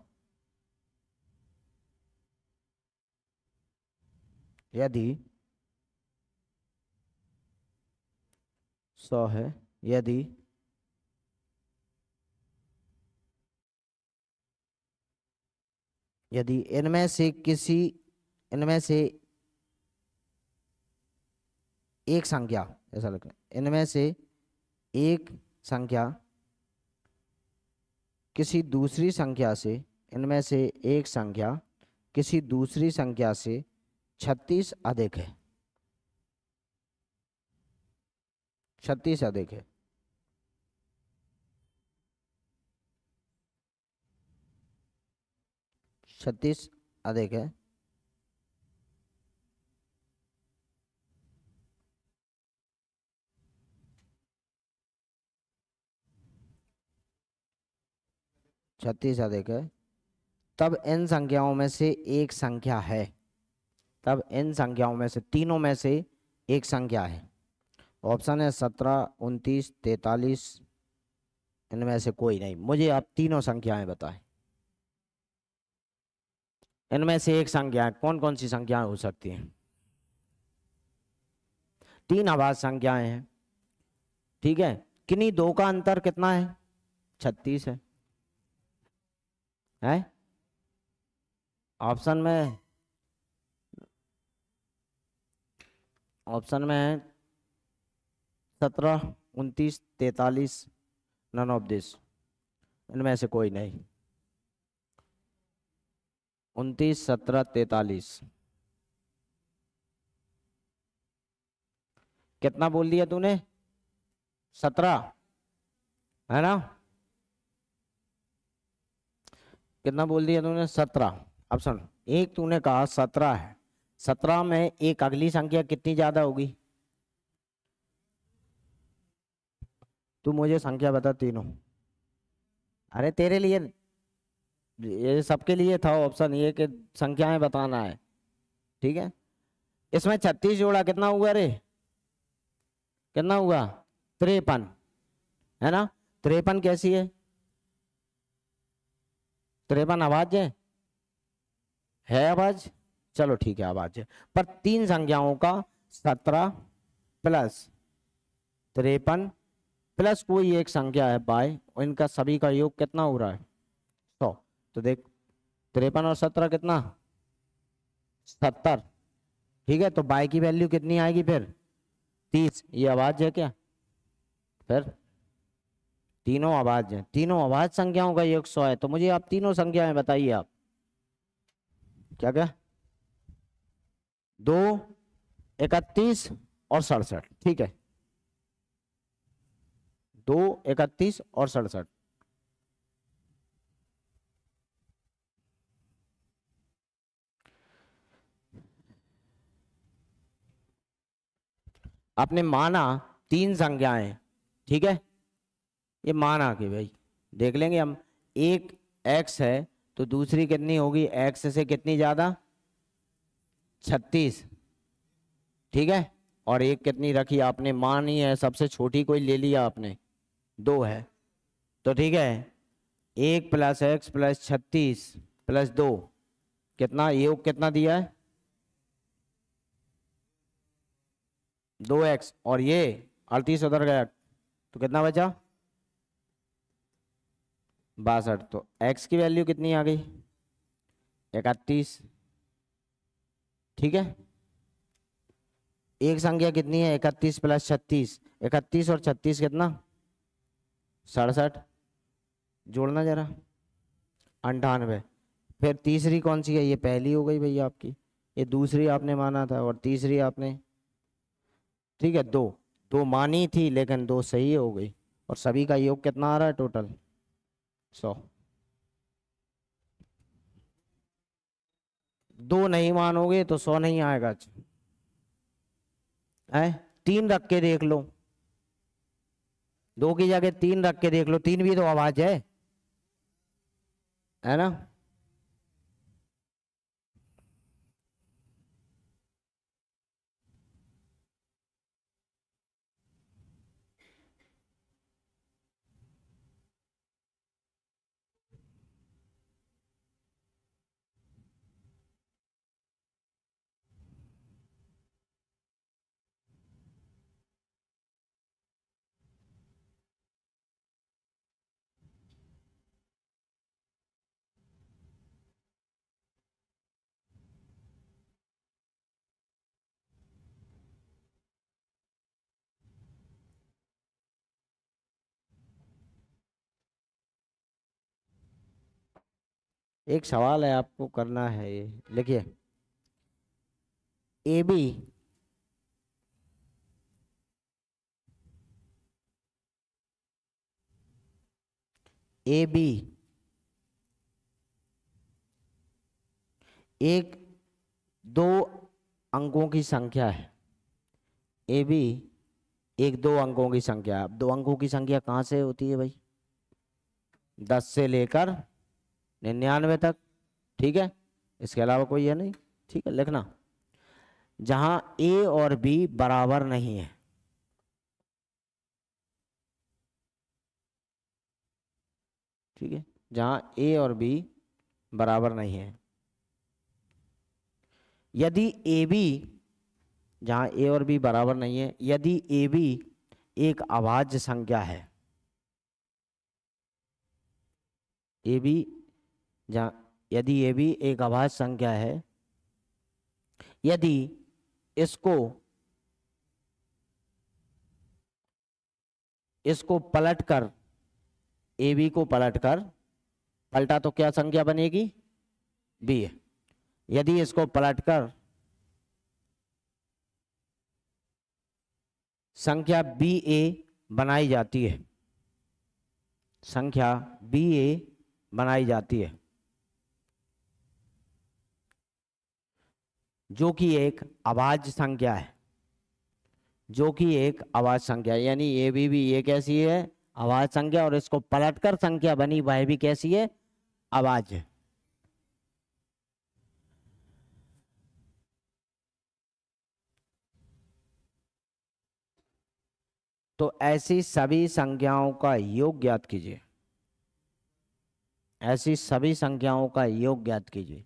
यदि 100 है यदि यदि इनमें से किसी, इनमें से एक संख्या, ऐसा लिखना, इनमें से एक संख्या किसी दूसरी संख्या से, इनमें से एक संख्या किसी दूसरी संख्या से 36 अधिक है, 36 अधिक है, छत्तीस अधिक है, छत्तीस अधिक है, तब इन संख्याओं में से एक संख्या है, तब इन संख्याओं में से, तीनों में से एक संख्या है। ऑप्शन है 17, 29, 43, इनमें से कोई नहीं। मुझे आप तीनों संख्याएं बताएं। इनमें से एक संख्या कौन कौन सी संख्याएं हो सकती हैं? तीन अभाज्य संख्याएं हैं, ठीक है। किन्हीं दो का अंतर कितना है? 36 है? ऑप्शन में, ऑप्शन में है 17, 29, 43, नन ऑफ दिस, इनमें से कोई नहीं। 29, 17, 43, कितना बोल दिया तूने? 17 है ना? कितना बोल दिया तूने? 17। अब सुन, एक तूने कहा 17 है, 17 में एक अगली संख्या कितनी ज्यादा होगी? तू मुझे संख्या बता तीनों। अरे तेरे लिए, ये सबके लिए था ऑप्शन, ये कि संख्याएं बताना है, ठीक है। इसमें 36 जोड़ा कितना हुआ रे? कितना हुआ? 53, है ना? 53 कैसी है? 53 अभाज्य है अभाज्य? चलो ठीक है अभाज्य। पर तीन संख्याओं का 17 प्लस 53 प्लस कोई एक संख्या है बाय, और इनका सभी का योग कितना हो रहा है? 100। तो देख 53 और 17 कितना? 70, ठीक है। तो बाय की वैल्यू कितनी आएगी फिर? 30। ये अभाज्य है क्या? फिर तीनों अभाज्य हैं, तीनों अभाज्य संख्याओं का योग 100 है। तो मुझे आप तीनों संख्याएं बताइए आप। क्या क्या? 2, 31 और 67, ठीक है। 2, 31 और 67। आपने माना तीन संख्याएं, ठीक है। ये माना कि भाई देख लेंगे हम, एक x है तो दूसरी कितनी होगी x से कितनी ज्यादा? 36, ठीक है। और एक कितनी रखी आपने? मानी है सबसे छोटी कोई ले लिया आपने, 2 है। तो ठीक है, 1 + x + 36 + 2 कितना योग कितना दिया है? 2x, और ये 38 उधर गया तो कितना बचा? 62। तो x की वैल्यू कितनी आ गई? 31। ठीक है, एक संख्या कितनी है? 31 प्लस 36। 31 और 36 कितना? 67। जोड़ना जरा, 98। फिर तीसरी कौन सी है? ये पहली हो गई भैया आपकी, ये दूसरी आपने माना था और तीसरी आपने, ठीक है, दो दो मानी थी लेकिन दो सही हो गई। और सभी का योग कितना आ रहा है टोटल? 100। दो नहीं मानोगे तो 100 नहीं आएगा। है, 3 रख के देख लो, 2 की जगह 3 रख के देख लो, 3 भी तो आवाज है ना? एक सवाल है आपको करना है, ये लिखिए। ए बी ए बी एक 2 अंकों की संख्या है। ए बी एक 2 अंकों की संख्या है। अब 2 अंकों की संख्या कहाँ से होती है भाई? 10 से लेकर 99 तक। ठीक है, इसके अलावा कोई है नहीं। ठीक है, लिखना जहां ए और बी बराबर नहीं है। ठीक है, जहां ए और बी बराबर नहीं है। यदि ए बी, जहां ए और बी बराबर नहीं है, यदि ए बी एक अभाज्य संख्या है, ए बी जहां, यदि ए बी एक अभाज्य संख्या है, यदि इसको इसको पलटकर, ए बी को पलटकर, पलटा तो क्या संख्या बनेगी? बी है। यदि इसको पलटकर संख्या बी ए बनाई जाती है, संख्या बी ए बनाई जाती है, जो कि एक अभाज्य संख्या है, जो कि एक अभाज्य संख्या है, यानी ए बी भी ये कैसी है? अभाज्य संख्या। और इसको पलटकर संख्या बनी वह भी कैसी है? अभाज्य। तो ऐसी सभी संख्याओं का योग ज्ञात कीजिए। ऐसी सभी संख्याओं का योग ज्ञात कीजिए।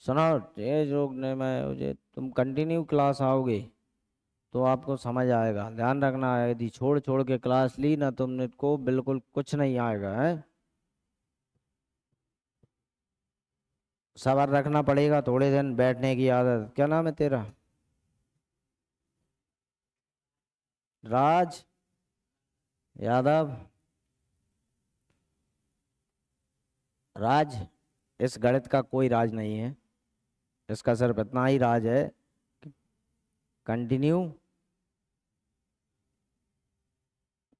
सुनो, ये जो मैं तुम कंटिन्यू क्लास आओगे तो आपको समझ आएगा। ध्यान रखना है, यदि छोड़ छोड़ के क्लास ली ना तुमने को बिल्कुल कुछ नहीं आएगा है। सब्र रखना पड़ेगा, थोड़े दिन बैठने की आदत। क्या नाम है तेरा? राज यादव। राज, इस गणित का कोई राज नहीं है, इसका सिर्फ इतना ही राज है कि कंटिन्यू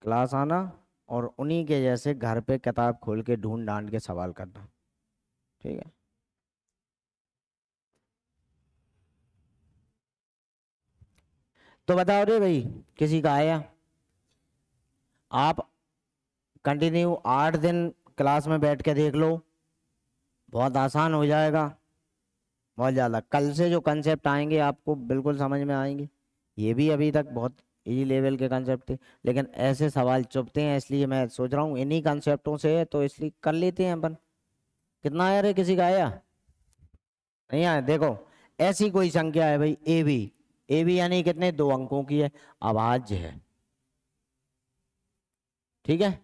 क्लास आना और उन्हीं के जैसे घर पे किताब खोल के ढूंढ ढांड के सवाल करना। ठीक है, तो बताओ रे भाई, किसी का आया? आप कंटिन्यू 8 दिन क्लास में बैठ के देख लो, बहुत आसान हो जाएगा, बहुत ज़्यादा। कल से जो कंसेप्ट आएंगे आपको बिल्कुल समझ में आएंगे। ये भी अभी तक बहुत इजी लेवल के कंसेप्ट थे, लेकिन ऐसे सवाल चुभते हैं, इसलिए मैं सोच रहा हूँ इन्हीं कंसेप्टों से है तो इसलिए कर लेते हैं अपन। कितना आया रे, किसी का आया? नहीं आया। देखो ऐसी कोई संख्या है भाई ए बी, ए बी यानी कितने, 2 अंकों की है, अभाज्य है, ठीक है।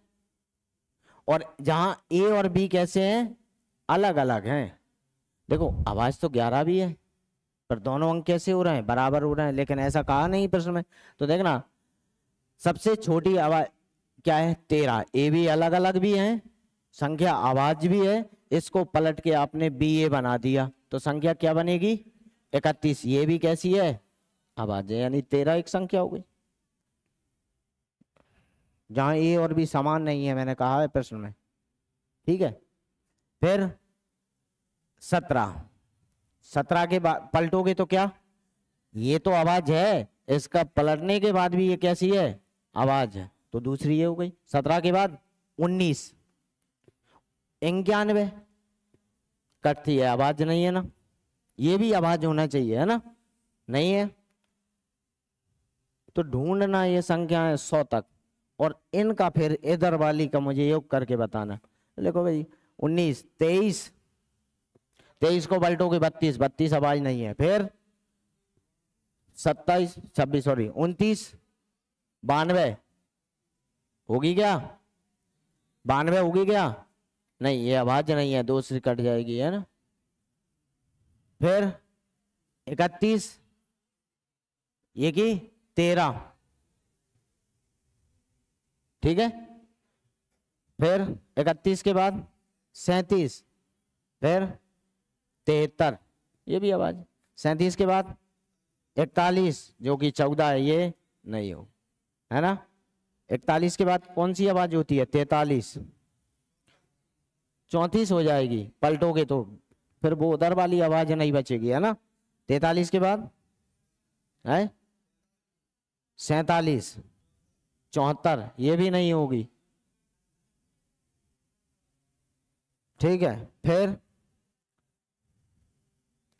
और जहां ए और बी कैसे हैं, अलग अलग हैं। देखो अभाज्य तो 11 भी है, पर दोनों अंक कैसे हो रहे हैं, बराबर हो रहे हैं, लेकिन ऐसा कहा नहीं प्रश्न में। तो देखना सबसे छोटी आवाज क्या है, 13। ए बी अलग अलग भी है, संख्या अभाज्य भी है, इसको पलट के आपने बी ए बना दिया तो संख्या क्या बनेगी, 31। ये भी कैसी है, अभाज्य, यानी 13 एक संख्या हो गई जहां ए और बी समान नहीं है, मैंने कहा है प्रश्न में, ठीक है। फिर 17 के बाद पलटोगे तो क्या, ये तो अभाज्य है, इसका पलटने के बाद भी ये कैसी है, अभाज्य है, तो दूसरी ये हो गई। 17 के बाद 19, 91 कटती है, अभाज्य नहीं है ना, ये भी अभाज्य होना चाहिए है ना, नहीं है। तो ढूंढना ये संख्या है 100 तक, और इनका फिर इधर वाली का मुझे योग करके बताना। देखो भाई 19, 23 को पलटोगे 32 अभाज्य नहीं है। फिर 27, 26 सॉरी 29, 92 होगी क्या, 92 होगी क्या, नहीं ये अभाज्य नहीं है, 2 से कट जाएगी है ना। फिर 31, ये की 13, ठीक है। फिर 31 के बाद 37, फिर 73, ये भी अभाज्य। 37 के बाद 41 जो कि 14 है, ये नहीं हो, है ना। 41 के बाद कौन सी अभाज्य होती है, 43, 34 हो जाएगी, पलटोगे तो फिर वो उधर वाली अभाज्य नहीं बचेगी, है ना। 43 के बाद है 47, 74, ये भी नहीं होगी, ठीक है। फिर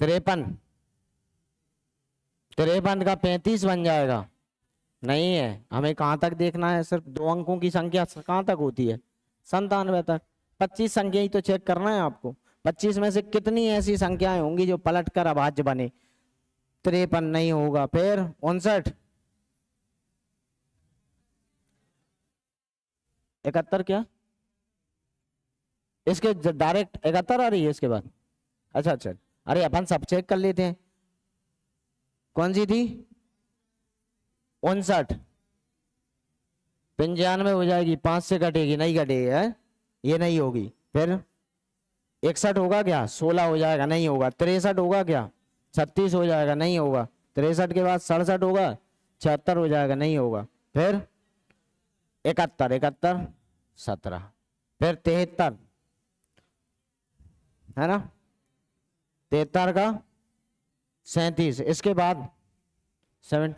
53 का 35 बन जाएगा, नहीं है। हमें कहां तक देखना है, सिर्फ 2 अंकों की संख्या कहां तक होती है, 97 तक। 25 संख्या ही तो चेक करना है आपको, 25 में से कितनी ऐसी संख्याएं होंगी जो पलट कर अभाज्य बने। 53 नहीं होगा। फिर 59, 71 क्या, इसके डायरेक्ट 71 आ रही है इसके बाद, अच्छा अच्छा, अरे अपन सब चेक कर लेते हैं। कौन सी थी, 59, 95 हो जाएगी, 5 से कटेगी, नहीं कटेगी है, ये नहीं होगी। फिर 61 होगा क्या, 16 हो जाएगा, नहीं होगा। 63 होगा क्या, 36 हो जाएगा, नहीं होगा। 63 के बाद 67 होगा, 76 हो जाएगा, नहीं होगा। फिर 71, 17, फिर 73 है ना, 73 का 37, इसके बाद 7,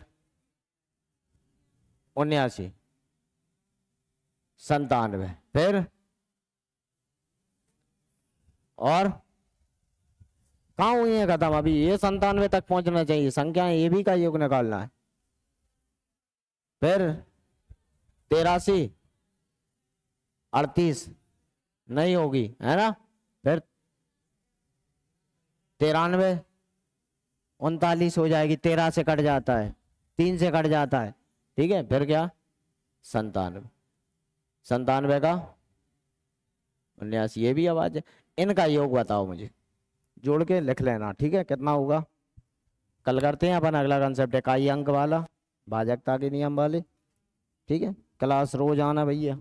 79, 97, फिर और कहाँ हुई है खत्म, अभी ये 97 तक पहुंचना चाहिए, संख्या ए बी का योग निकालना है। फिर 83, 38 नहीं होगी, है ना। फिर 93, 39 हो जाएगी, 13 से कट जाता है, 3 से कट जाता है, ठीक है। फिर क्या, 97, 97 का 79, ये भी आवाज है। इनका योग बताओ मुझे, जोड़ के लिख लेना, ठीक है, कितना होगा। कल करते हैं अपन अगला कंसेप्ट, इकाई अंक वाला, भाजकता के नियम वाले, ठीक है। क्लास रोज आना भैया।